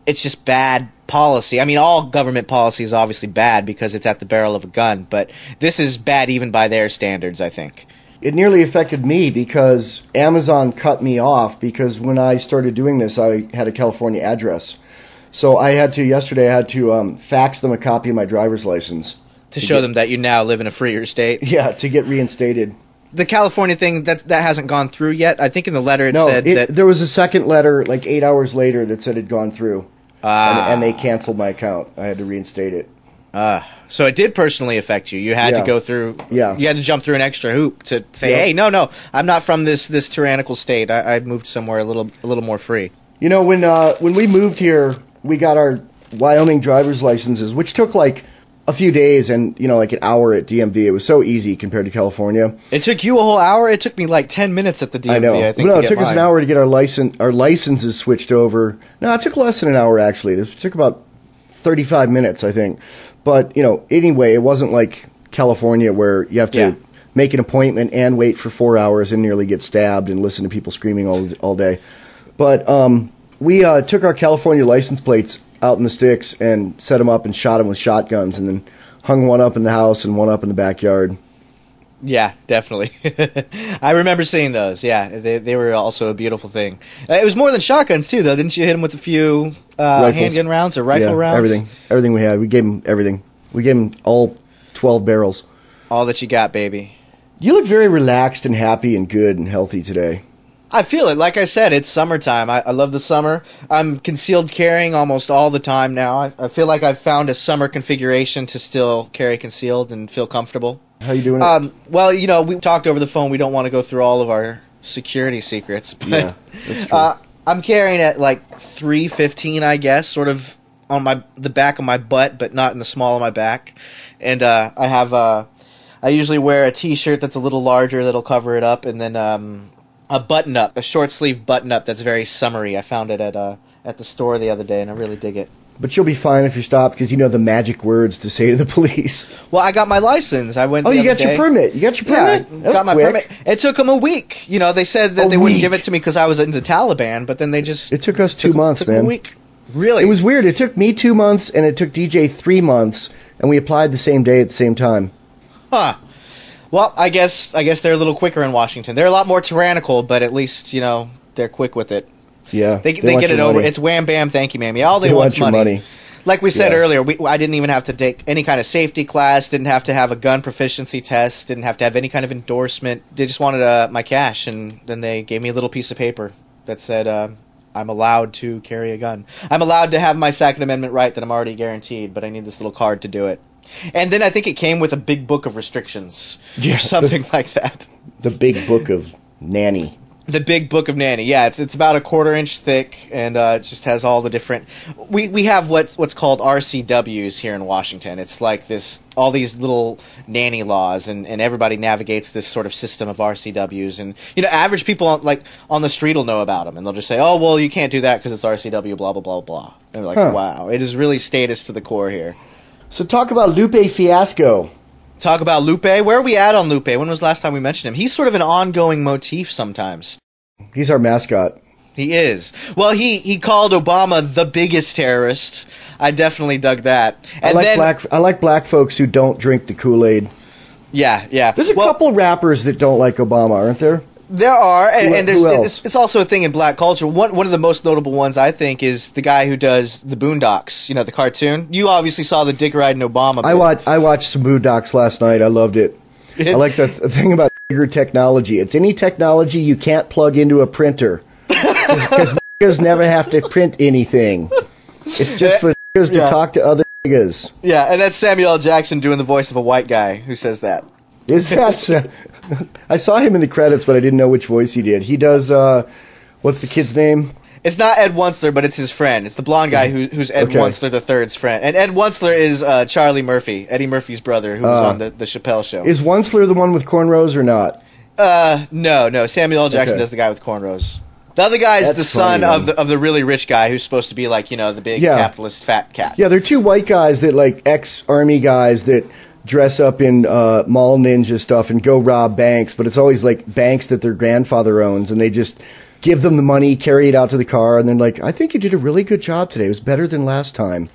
it's just bad policy. I mean, all government policy is obviously bad because it's at the barrel of a gun, but this is bad even by their standards, I think. It nearly affected me because Amazon cut me off because when I started doing this, I had a California address. So yesterday I had to fax them a copy of my driver's license. To show them that you now live in a freer state? Yeah, to get reinstated. The California thing, that hasn't gone through yet? I think in the letter there was a second letter like 8 hours later that said it had gone through. And they canceled my account. I had to reinstate it. So it did personally affect you. You had to go through. Yeah. You had to jump through an extra hoop to say, "Hey, no, I'm not from this tyrannical state. I moved somewhere a little more free." When we moved here, we got our Wyoming driver's licenses, which took like a few days and like an hour at DMV. It was so easy compared to California. It took you a whole hour. It took me like 10 minutes at the DMV. I know. I think it took us an hour to get our licenses switched over. No, it took less than an hour actually. It took about 35 minutes, I think. But, anyway, it wasn't like California where you have to make an appointment and wait for 4 hours and nearly get stabbed and listen to people screaming all day. But we took our California license plates out in the sticks and set them up and shot them with shotguns and then hung one up in the house and one up in the backyard. Yeah, definitely. I remember seeing those. Yeah, they were also a beautiful thing. It was more than shotguns, too, though. Didn't you hit them with a few handgun rounds or rifle rounds? Everything we had. We gave them everything. We gave them all 12 barrels. All that you got, baby. You look very relaxed and happy and good and healthy today. I feel it. Like I said, it's summertime. I love the summer. I'm concealed carrying almost all the time now. I feel like I've found a summer configuration to still carry concealed and feel comfortable. How you doing? Well, we talked over the phone. We don't want to go through all of our security secrets, but Yeah, that's true. I'm carrying at like 315, I guess, sort of on the back of my butt, but not in the small of my back. And I usually wear a T-shirt that's a little larger that'll cover it up, and then a button-up, a short-sleeve button-up that's very summery. I found it at the store the other day, and I really dig it. But you'll be fine if you stop because you know the magic words to say to the police. Well, I got my license. I went. Oh, you got your permit. You got your permit. Yeah, I got my permit. It took them a week. They said that they wouldn't give it to me because I was in the Taliban, but then they just. It took us 2 months, man. A week. Really? It was weird. It took me 2 months, and it took DJ 3 months, and we applied the same day at the same time. Huh. Well, I guess they're a little quicker in Washington. They're a lot more tyrannical, but at least they're quick with it. Yeah, they get it over. It's wham bam, thank you, mammy. All they want is money. Like we said earlier, I didn't even have to take any kind of safety class, didn't have to have a gun proficiency test, didn't have to have any kind of endorsement. They just wanted my cash, and then they gave me a little piece of paper that said I'm allowed to carry a gun. I'm allowed to have my Second Amendment right that I'm already guaranteed, but I need this little card to do it. And then I think it came with a big book of restrictions or something like that. The big book of nanny. The big book of nanny, yeah. It's about a 1/4 inch thick, and it just has all the different. We have what's called RCWs here in Washington. It's like all these little nanny laws, and everybody navigates this sort of system of RCWs. And average people on the street will know about them, and they'll just say, "Oh, well, you can't do that because it's RCW." Blah blah blah blah. And they're like, "Wow, it is really statist to the core here." So talk about Lupe Fiasco. Talk about Lupe. Where are we at on Lupe? When was the last time we mentioned him? He's sort of an ongoing motif sometimes. He's our mascot. He is. Well, he called Obama the biggest terrorist. I definitely dug that. And I like black folks who don't drink the Kool-Aid. Yeah. There's a couple rappers that don't like Obama, aren't there? There are, and it's also a thing in black culture. One of the most notable ones, I think, is the guy who does the Boondocks, the cartoon. You obviously saw the Dick riding Obama bit. I watched some Boondocks last night. I loved it. I like the thing about nigger technology. It's any technology you can't plug into a printer. Because niggas never have to print anything. It's just for niggas to talk to other niggas. Yeah, and that's Samuel L. Jackson doing the voice of a white guy who says that. Is that... I saw him in the credits, but I didn't know which voice he did. He does, what's the kid's name? It's not Ed Wuncler, but it's his friend. It's the blonde guy who's Ed Wuncler III's friend. And Ed Wuncler is Charlie Murphy, Eddie Murphy's brother, who was on the Chappelle Show. Is Wuncler the one with cornrows or not? No. Samuel L. Jackson does the guy with cornrows. The other guy is the son of the really rich guy who's supposed to be like, the big capitalist fat cat. Yeah, they're two white guys that, like, ex-army guys that dress up in mall ninja stuff and go rob banks, but it's always like banks that their grandfather owns, and they just give them the money, carry it out to the car, and then like, I think you did a really good job today. It was better than last time.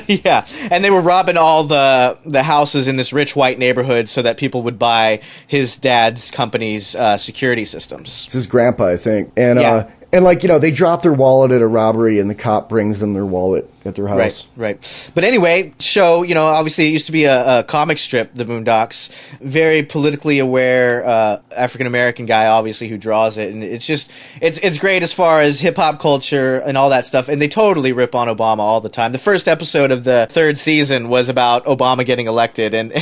Yeah, and they were robbing all the houses in this rich white neighborhood so that people would buy his dad's company's security systems. It's his grandpa, I think. And like, they drop their wallet at a robbery, and the cop brings them their wallet at their house. Right. But anyway, show, obviously it used to be a comic strip, the Boondocks. Very politically aware African-American guy, obviously, who draws it. And it's just, it's great as far as hip-hop culture and all that stuff. And they totally rip on Obama all the time. The first episode of the 3rd season was about Obama getting elected and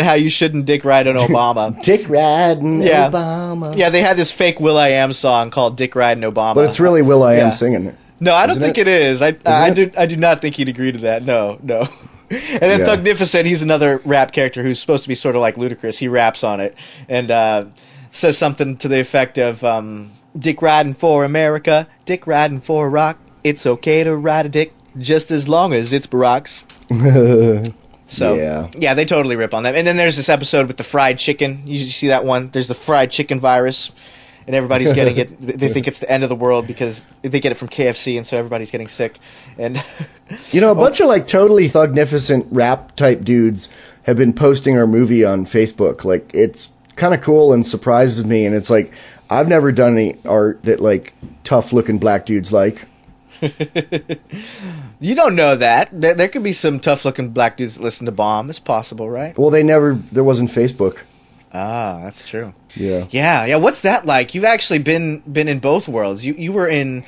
how you shouldn't dick ride on Obama. Dick riding Obama. Yeah, they had this fake Will.i.am song called Dick Riding Obama. But it's really Will.i.am singing it. No, I don't think it is. I do not think he'd agree to that. No. And then Thugnificent, he's another rap character who's supposed to be sort of like Ludacris. He raps on it and says something to the effect of, Dick riding for America, Dick riding for a rock. It's okay to ride a dick just as long as it's Barack's. So, yeah, they totally rip on them. And then there's this episode with the fried chicken. You see that one? There's the fried chicken virus. And everybody's getting it. They think it's the end of the world because they get it from KFC, and so everybody's getting sick. And a bunch of like totally thugnificent rap type dudes have been posting our movie on Facebook. Like, it's kind of cool and surprises me. And it's like, I've never done any art that like tough looking black dudes like. You don't know that. There could be some tough looking black dudes that listen to Bomb. It's possible, right? Well, there wasn't Facebook. Ah, that's true. Yeah. What's that like? You've actually been in both worlds. You were in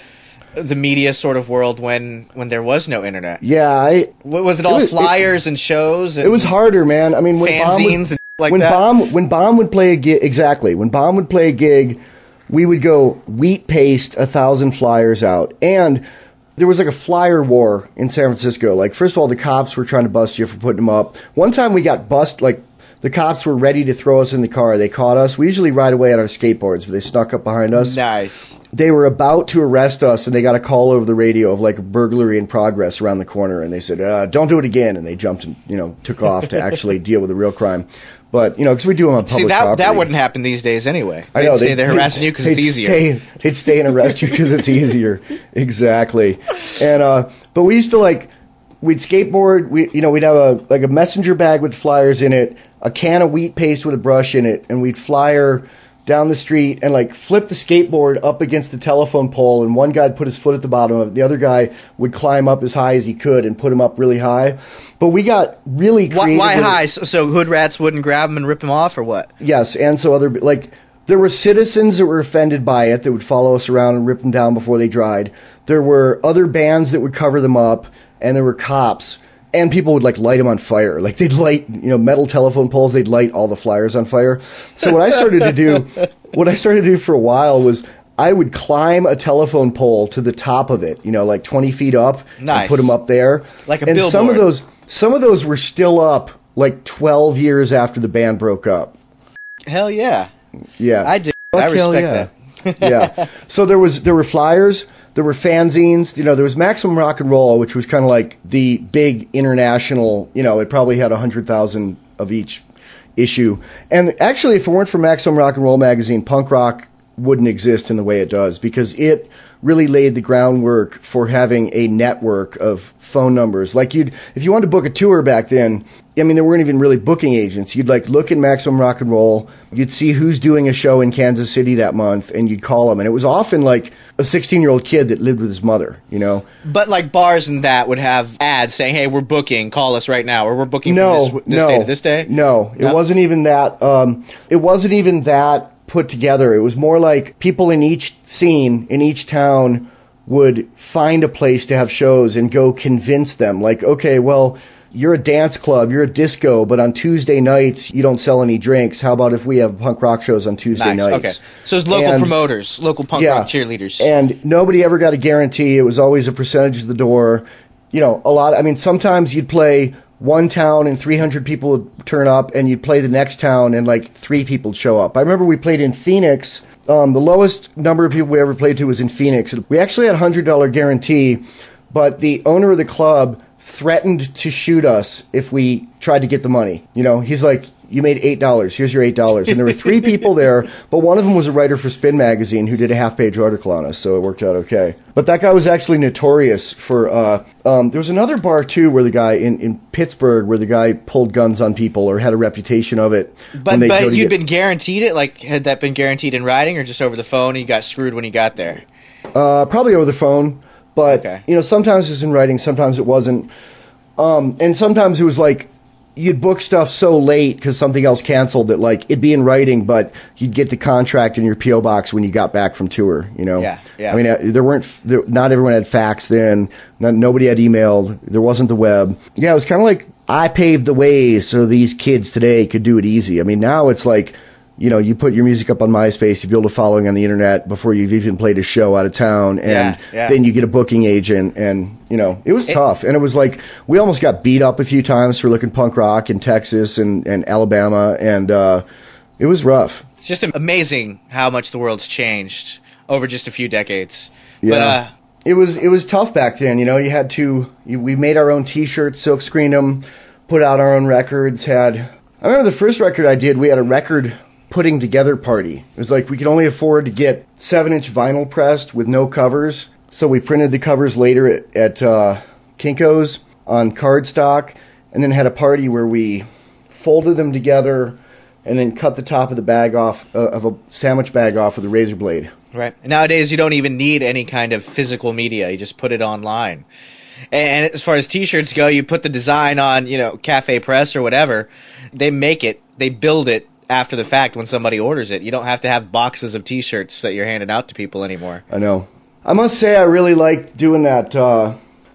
the media sort of world when there was no internet. Yeah, Was it all flyers and shows? And it was harder, man. I mean, when fanzines and like when that. When Bomb would play a gig, exactly. When Bomb would play a gig, we would go wheat paste 1,000 flyers out, and there was like a flyer war in San Francisco. Like, first of all, the cops were trying to bust you for putting them up. One time we got busted, like, the cops were ready to throw us in the car. They caught us. We usually ride away on our skateboards, but they snuck up behind us. Nice. They were about to arrest us, and they got a call over the radio of like a burglary in progress around the corner. And they said, don't do it again. And they jumped and, took off to actually deal with the real crime. But, because we do them on public property. That wouldn't happen these days anyway. I know. They're harassing you because it's easier. They'd stay and arrest you because it's easier. Exactly. And, but we used to we'd skateboard. We'd have a messenger bag with flyers in it, a can of wheat paste with a brush in it, and we'd flyer down the street and flip the skateboard up against the telephone pole, and one guy'd put his foot at the bottom of it. The other guy would climb up as high as he could and put him up really high. But we got really creative. Why high? So hood rats wouldn't grab him and rip him off, or what? Yes, and so there were citizens that were offended by it that would follow us around and rip them down before they dried. There were other bands that would cover them up, and there were cops. And people would light them on fire. They'd light, metal telephone poles. They'd light all the flyers on fire. So what I started to do for a while was I would climb a telephone pole to the top of it, 20 feet up, nice. And put them up there. Like a and billboard. some of those were still up 12 years after the band broke up. Hell yeah. Yeah. I did. I respect that. Yeah. So there were flyers. There were fanzines, there was Maximum Rock and Roll, which was kind of like the big international, it probably had 100,000 of each issue. And actually, if it weren't for Maximum Rock and Roll magazine, punk rock wouldn't exist in the way it does, because it really laid the groundwork for having a network of phone numbers. If you wanted to book a tour back then, there weren't even really booking agents. You'd look in Maximum Rock and Roll, you'd see who's doing a show in Kansas City that month, and you'd call them. And it was often a 16-year-old kid that lived with his mother, But bars and that would have ads saying, "Hey, we're booking, call us right now," or "We're booking from this day to this day." No, it wasn't even that. It wasn't even that put together. It was more like people in each scene, in each town, would find a place to have shows and go convince them. Okay, well, you're a dance club, you're a disco, but on Tuesday nights you don't sell any drinks. How about if we have punk rock shows on Tuesday nights? Okay. So it's local promoters, local punk rock cheerleaders. And nobody ever got a guarantee. It was always a percentage of the door. Sometimes you'd play one town and 300 people would turn up, and you'd play the next town and 3 people would show up. I remember we played in Phoenix. The lowest number of people we ever played to was in Phoenix. We actually had a $100 guarantee, but the owner of the club threatened to shoot us if we tried to get the money. He's like, "You made $8. Here's your $8." And there were 3 people there, but one of them was a writer for Spin Magazine who did a half-page article on us, so it worked out okay. But that guy was actually notorious for... there was another bar, too, where the guy in Pittsburgh, where the guy pulled guns on people or had a reputation of it. But you'd been guaranteed it? Had that been guaranteed in writing, or just over the phone and you got screwed when you got there? Probably over the phone. But, okay. Sometimes it was in writing, sometimes it wasn't. And sometimes it was you'd book stuff so late because something else canceled that it'd be in writing, but you'd get the contract in your P.O. box when you got back from tour, Yeah. Not everyone had fax then. Nobody had email. There wasn't the web. Yeah, it was kind of I paved the way so these kids today could do it easy. Now it's you put your music up on MySpace, you build a following on the internet before you've even played a show out of town, and then you get a booking agent, and, it was tough. And it was we almost got beat up a few times for looking punk rock in Texas and Alabama, and it was rough. It's just amazing how much the world's changed over just a few decades. Yeah. But, it was tough back then, we made our own T-shirts, silkscreened them, put out our own records, I remember the first record I did, we had a record putting together party. It was we could only afford to get 7-inch vinyl pressed with no covers, so we printed the covers later at Kinko's on cardstock, and then had a party where we folded them together and then cut the top of the bag off, of a sandwich bag off with a razor blade. Right. Nowadays, you don't even need any kind of physical media. You just put it online. And as far as T-shirts go, you put the design on, Cafe Press or whatever. They make it. They build it after the fact when somebody orders it. You don't have to have boxes of T-shirts that you're handing out to people anymore. I know. I must say I really liked doing that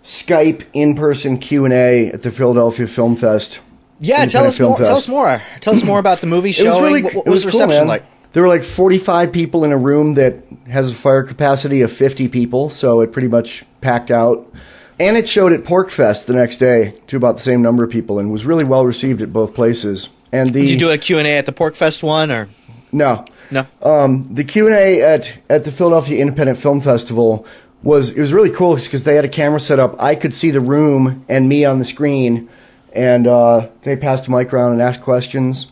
Skype in-person Q&A at the Philadelphia Film Fest. Yeah, tell us more. Tell us more. Tell us more about the movie showing. What was the reception cool, like? There were like 45 people in a room that has a fire capacity of 50 people, so it pretty much packed out. And it showed at Porkfest the next day to about the same number of people, and was really well received at both places. And Did you do a Q&A at the Porkfest one, or no? No. The Q&A at the Philadelphia Independent Film Festival was really cool because they had a camera set up. I could see the room and me on the screen, and they passed a mic around and asked questions.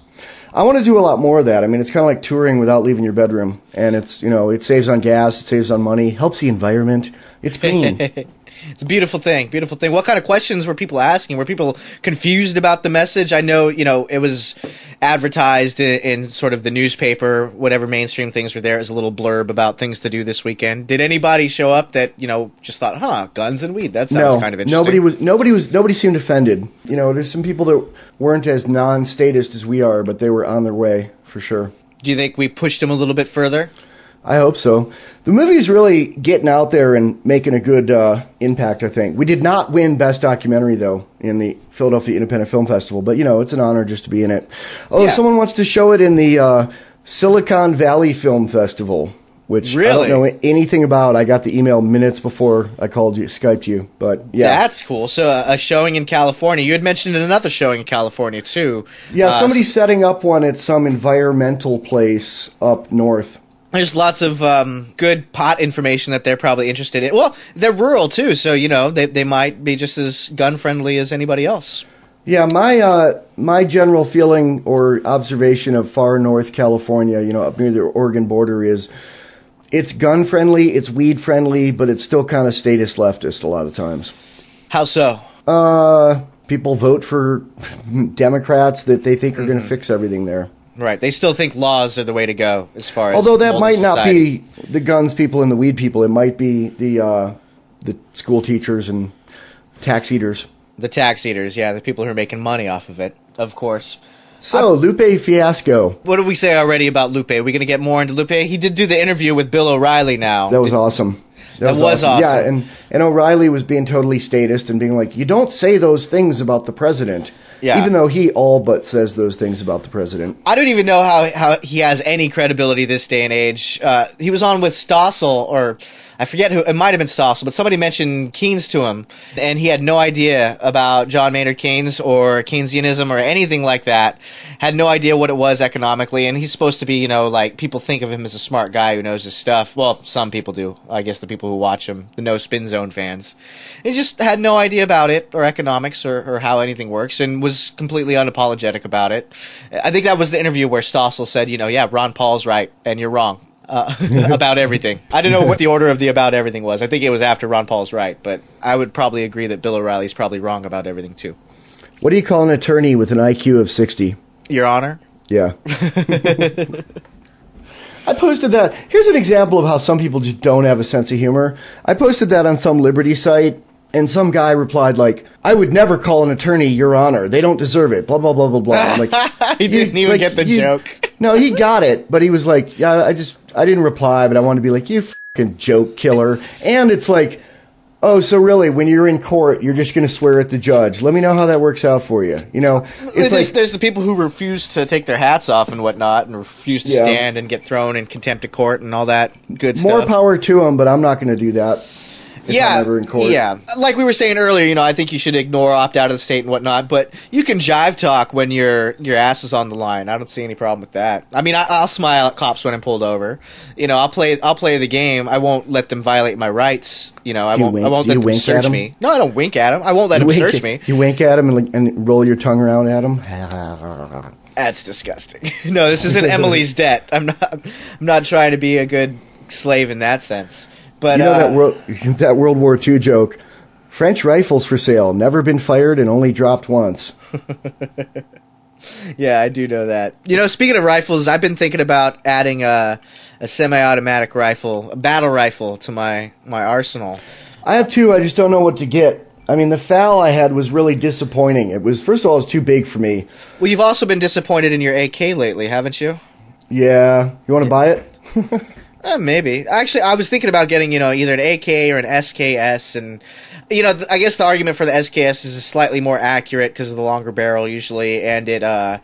I want to do a lot more of that. I mean, it's kind of like touring without leaving your bedroom, and it's, you know, it saves on gas, it saves on money, helps the environment. It's green. It's a beautiful thing. Beautiful thing. What kind of questions were people asking? Were people confused about the message? I know, you know, it was advertised in sort of the newspaper, whatever mainstream things were there, as a little blurb about things to do this weekend. Did anybody show up that, you know, just thought, guns and weed, that sounds kind of interesting? Nobody seemed offended. You know, there's some people that weren't as non-statist as we are, but they were on their way, for sure. Do you think we pushed them a little bit further? I hope so. The movie's really getting out there and making a good impact, I think. We did not win Best Documentary, though, in the Philadelphia Independent Film Festival, but, you know, it's an honor just to be in it. Oh, yeah. Someone wants to show it in the Silicon Valley Film Festival, which I don't know anything about. I got the email minutes before I Skyped you, but yeah. That's cool. So a showing in California. You had mentioned another showing in California, too. Yeah, somebody's setting up one at some environmental place up north. There's lots of good pot information that they're probably interested in. Well, they're rural, too, so, you know, they might be just as gun-friendly as anybody else. Yeah, my general feeling or observation of far north California, you know, up near the Oregon border is it's gun-friendly, it's weed-friendly, but it's still kind of statist leftist a lot of times. How so? People vote for Democrats that they think are going to fix everything there. Right. They still think laws are the way to go as far as although that might not be the guns people and the weed people. It might be the school teachers and tax eaters. The tax eaters, yeah, the people who are making money off of it, of course. So, Lupe Fiasco. What did we say already about Lupe? Are we going to get more into Lupe? He did do the interview with Bill O'Reilly now. That was awesome. That was awesome. Yeah, and O'Reilly was being totally statist and being like, you don't say those things about the president. Yeah. Even though he all but says those things about the president. I don't even know how he has any credibility this day and age. He was on with Stossel, or I forget who, it might have been Stossel, but somebody mentioned Keynes to him, and he had no idea about John Maynard Keynes or Keynesianism or anything like that. Had no idea what it was economically, and he's supposed to be, you know, like, people think of him as a smart guy who knows his stuff. Well, some people do. I guess the people who watch him, the No Spin Zone fans. He just had no idea about it, or economics, or how anything works, and was completely unapologetic about it. I think that was the interview where Stossel said, you know, yeah, Ron Paul's right, and you're wrong. About everything. I don't know what the order of the about everything was. I think it was after Ron Paul's right, but I would probably agree that Bill O'Reilly's probably wrong about everything, too. What do you call an attorney with an IQ of 60? Your Honor? Yeah. I posted that. Here's an example of how some people just don't have a sense of humor. I posted that on some Liberty site, and some guy replied, like, I would never call an attorney Your Honor. They don't deserve it. Blah, blah, blah, blah, blah. I'm like, he didn't even get the joke. No, he got it, but he was like, yeah, I didn't reply, but I wanted to be like, you fucking joke killer. And it's like, oh, so really, when you're in court, you're just going to swear at the judge. Let me know how that works out for you. You know, there's the people who refuse to take their hats off and whatnot, and refuse to stand and get thrown in contempt of court and all that good stuff. More power to them, but I'm not going to do that. I'm ever in court. Yeah. Like we were saying earlier, you know, I think you should ignore, opt out of the state and whatnot, but you can jive talk when your ass is on the line. I don't see any problem with that. I mean, I'll smile at cops when I'm pulled over. You know, I'll play the game. I won't let them violate my rights. You know, I won't let them search me. No, I don't wink at them. I won't let them search me. You wink at them and roll your tongue around at them? That's disgusting. No, this isn't Emily's debt. I'm not trying to be a good slave in that sense. But, you know that World War II joke, French rifles for sale, never been fired and only dropped once. Yeah, I do know that. You know, speaking of rifles, I've been thinking about adding a semi-automatic rifle, a battle rifle, to my arsenal. I have two. I just don't know what to get. I mean, the FAL I had was really disappointing. It was, first of all, it was too big for me. Well, you've also been disappointed in your AK lately, haven't you? Yeah. You want to buy it? Maybe. Actually, I was thinking about getting, either an AK or an SKS, and I guess the argument for the SKS is slightly more accurate because of the longer barrel usually, and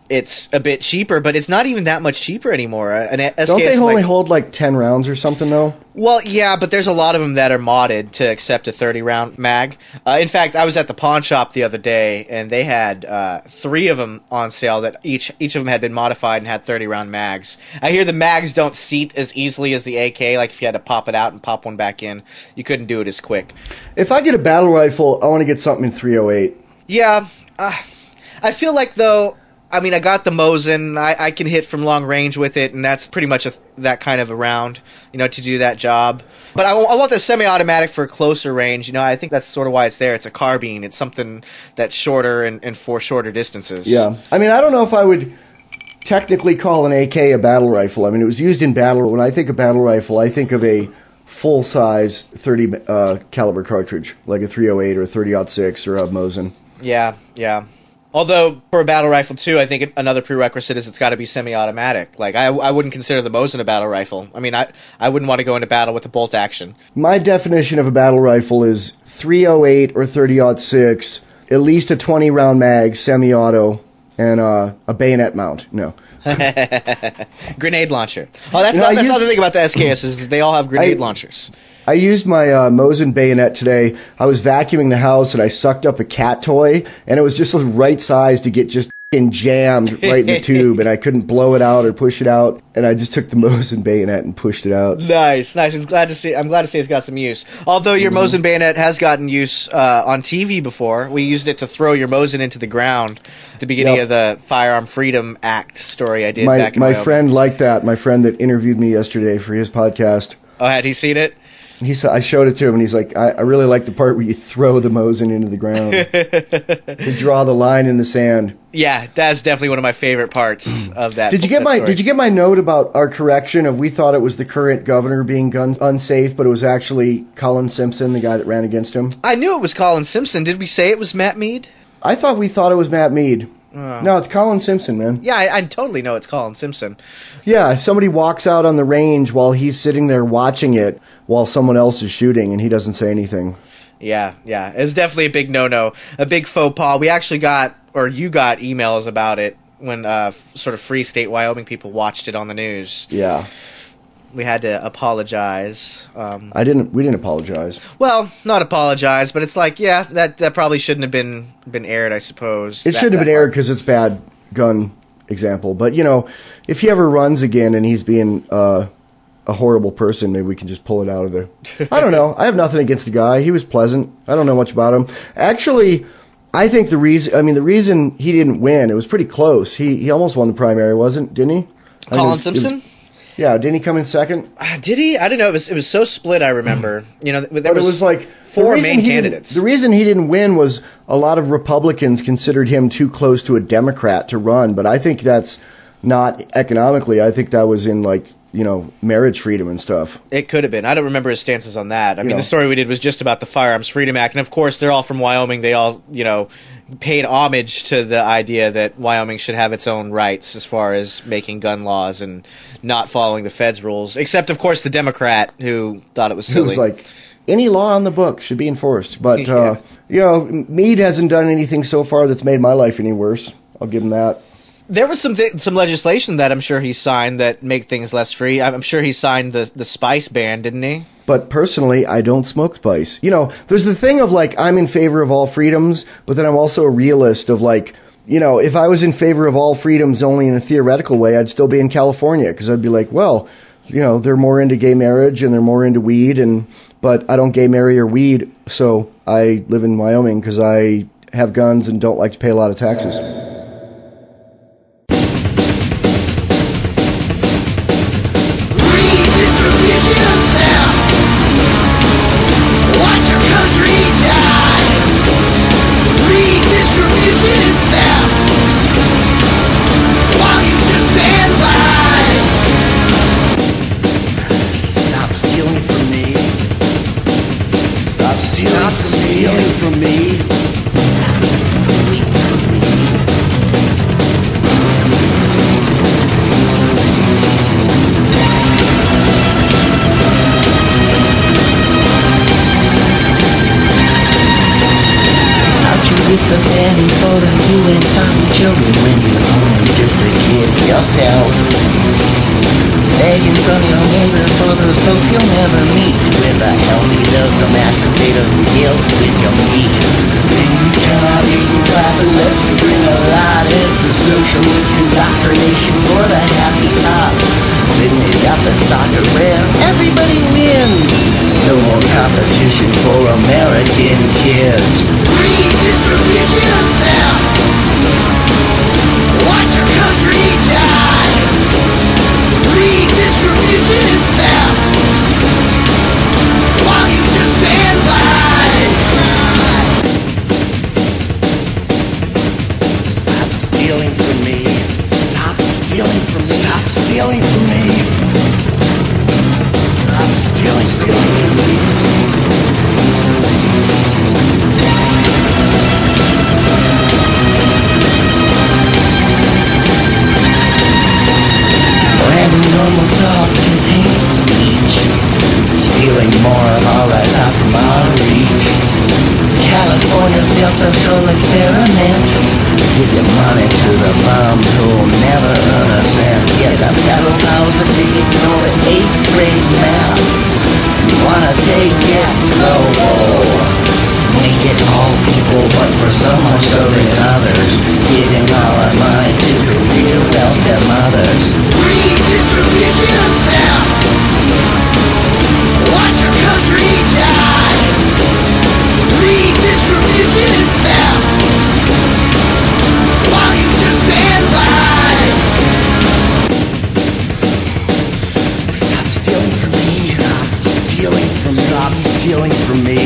it's a bit cheaper, but it's not even that much cheaper anymore. An SKS, don't they only hold like 10 rounds or something though? Well, yeah, but there's a lot of them that are modded to accept a 30-round mag. In fact, I was at the pawn shop the other day, and they had 3 of them on sale that each of them had been modified and had 30-round mags. I hear the mags don't seat as easily as the AK. Like if you had to pop it out and pop one back in, you couldn't do it as quick. If I get a battle rifle, I want to get something in 308. Yeah, I feel like though. I mean, I got the Mosin. I can hit from long range with it, and that's pretty much that kind of a round, to do that job. But I want the semi-automatic for a closer range. I think that's sort of why it's there. It's a carbine. It's something that's shorter and for shorter distances. Yeah. I mean, I don't know if I would technically call an AK a battle rifle. I mean, it was used in battle. When I think of battle rifle, I think of a full-size 30 caliber cartridge, like a 308 or a 30-06 or a Mosin. Yeah. Although, for a battle rifle, too, I think another prerequisite is it's got to be semi-automatic. Like, I wouldn't consider the Mosin a battle rifle. I mean, I wouldn't want to go into battle with a bolt action. My definition of a battle rifle is 308 or 30-06, at least a 20-round mag, semi-auto, and a bayonet mount. No. Grenade launcher. Oh, that's the other thing about the SKS is they all have grenade launchers. I used my Mosin bayonet today. I was vacuuming the house and I sucked up a cat toy, and it was just the right size to get just jammed right in the tube, and I couldn't blow it out or push it out, and I just took the Mosin bayonet and pushed it out. Nice. I'm glad to see it's got some use. Although your Mosin bayonet has gotten use on TV before. We used it to throw your Mosin into the ground at the beginning of the Firearm Freedom Act story I did back in my friend liked that. My friend that interviewed me yesterday for his podcast. Oh, had he seen it? I showed it to him, and he's like, I really like the part where you throw the Mosin into the ground to draw the line in the sand. Yeah, that's definitely one of my favorite parts of that. Did you get my note about our correction of we thought it was the current governor being gun unsafe, but it was actually Colin Simpson, the guy that ran against him? I knew it was Colin Simpson. Did we say it was Matt Mead? I thought it was Matt Mead. No, it's Colin Simpson, man. Yeah, I totally know it's Colin Simpson. Yeah, somebody walks out on the range while he's sitting there watching it while someone else is shooting, and he doesn't say anything. Yeah. It's definitely a big no-no, a big faux pas. We actually you got emails about it when sort of Free State Wyoming people watched it on the news. Yeah. We had to apologize. We didn't apologize. Well, not apologize, but it's like, yeah, that probably shouldn't have been aired, I suppose. It shouldn't have been aired because it's bad gun example. But, if he ever runs again and he's being a horrible person, maybe we can just pull it out of there. I don't know. I have nothing against the guy. He was pleasant. I don't know much about him. Actually, I think the reason he didn't win, it was pretty close. He almost won the primary, didn't he? Colin Simpson? Yeah, didn't he come in second? Did he? I don't know. It was so split, I remember. There was like 4 main candidates. The reason he didn't win was a lot of Republicans considered him too close to a Democrat to run, but I think that's not economically. I think that was in marriage freedom and stuff. It could have been. I don't remember his stances on that. I mean, the story we did was just about the Firearms Freedom Act, and of course, they're all from Wyoming. They all, paid homage to the idea that Wyoming should have its own rights as far as making gun laws and not following the feds' rules, except, of course, the Democrat who thought it was silly. It was like, any law on the book should be enforced. But, Meade hasn't done anything so far that's made my life any worse. I'll give him that. There was some legislation that I'm sure he signed that make things less free. I'm sure he signed the spice ban, didn't he? But personally, I don't smoke spice. There's the thing of I'm in favor of all freedoms, but then I'm also a realist of if I was in favor of all freedoms only in a theoretical way, I'd still be in California because I'd be like, well, they're more into gay marriage and they're more into weed, but I don't gay marry or weed, so I live in Wyoming because I have guns and don't like to pay a lot of taxes. standing for the UN stopping children when you're only just a kid yourself. Begging from your neighbors for those folks you'll never meet, with a healthy dose of mashed potatoes and guilt with your meat. When you cannot eat in class unless you bring a lot, it's a socialist indoctrination for the happy tots. When they got the soccer where everybody wins, no more competition for American kids. Redistribution of theft. Watch your country die. Redistribution is theft. While you just stand by. Stop stealing from me. Stop stealing from me. Stop stealing from me. Stop stealing from me. Branding normal talk is hate speech. Stealing more of our rights out from our reach. California failed social experiment. Give your money to the bums who'll never earn a cent. Get the federal powers that they ignore in 8th grade math. You wanna take it global. Make it all people, but for some more so than others. Giving all our money to career welfare mothers. Redistribution of theft. Watch your country die. Redistribution is theft. While you just stand by. Stop stealing from me. Stop stealing from me. Stop stealing from me.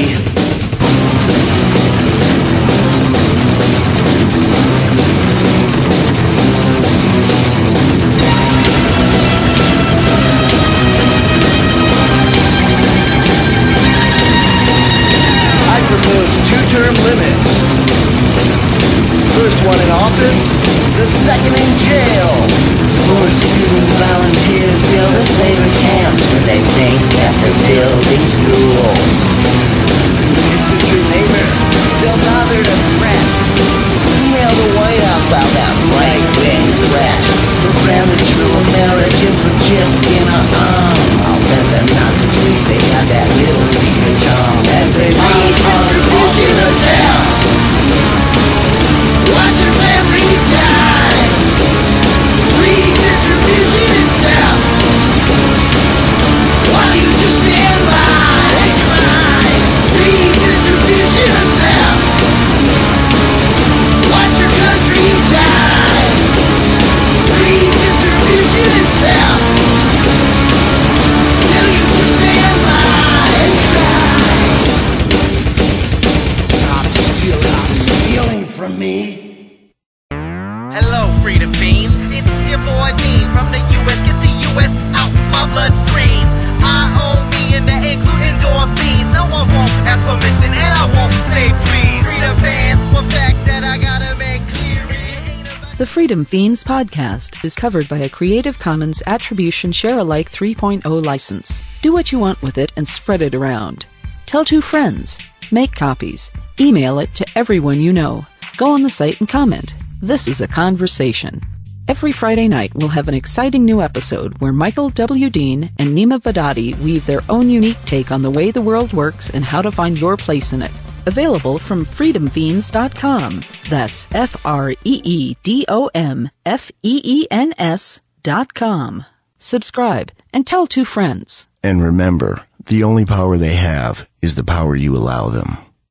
Two-term limits. First one in office, the second in jail. For student volunteers build us labor camps when they think that they're building schools. Visit your neighbor, don't bother to fret. Email the White House about that right-wing threat. We're branded true Americans with chips in our arm. I'll bet the Nazis wish they had that little secret charm as they redistribution of thefts. Watch your family die. Redistribution is theft. While you just stand by and cry. Redistribution of theft. Watch your country die. Redistribution is theft. Till you just stand by and cry. Stop stealing from me. Hello, Freedom Fiends. It's your boy Dean from the US. Get the US out my bloodstream. I own me and that include endorphins. No one won't ask permission and I won't say please. Freedom fans, one fact that I gotta make clear is The Freedom Fiends podcast is covered by a Creative Commons Attribution Share-alike 3.0 license. Do what you want with it and spread it around. Tell 2 friends. Make copies. Email it to everyone you know. Go on the site and comment. This is a conversation. Every Friday night, we'll have an exciting new episode where Michael W. Dean and Neema Vedadi weave their own unique take on the way the world works and how to find your place in it. Available from freedomfeens.com. That's FREEDOMFEENS.com. Subscribe and tell 2 friends. And remember, the only power they have is the power you allow them.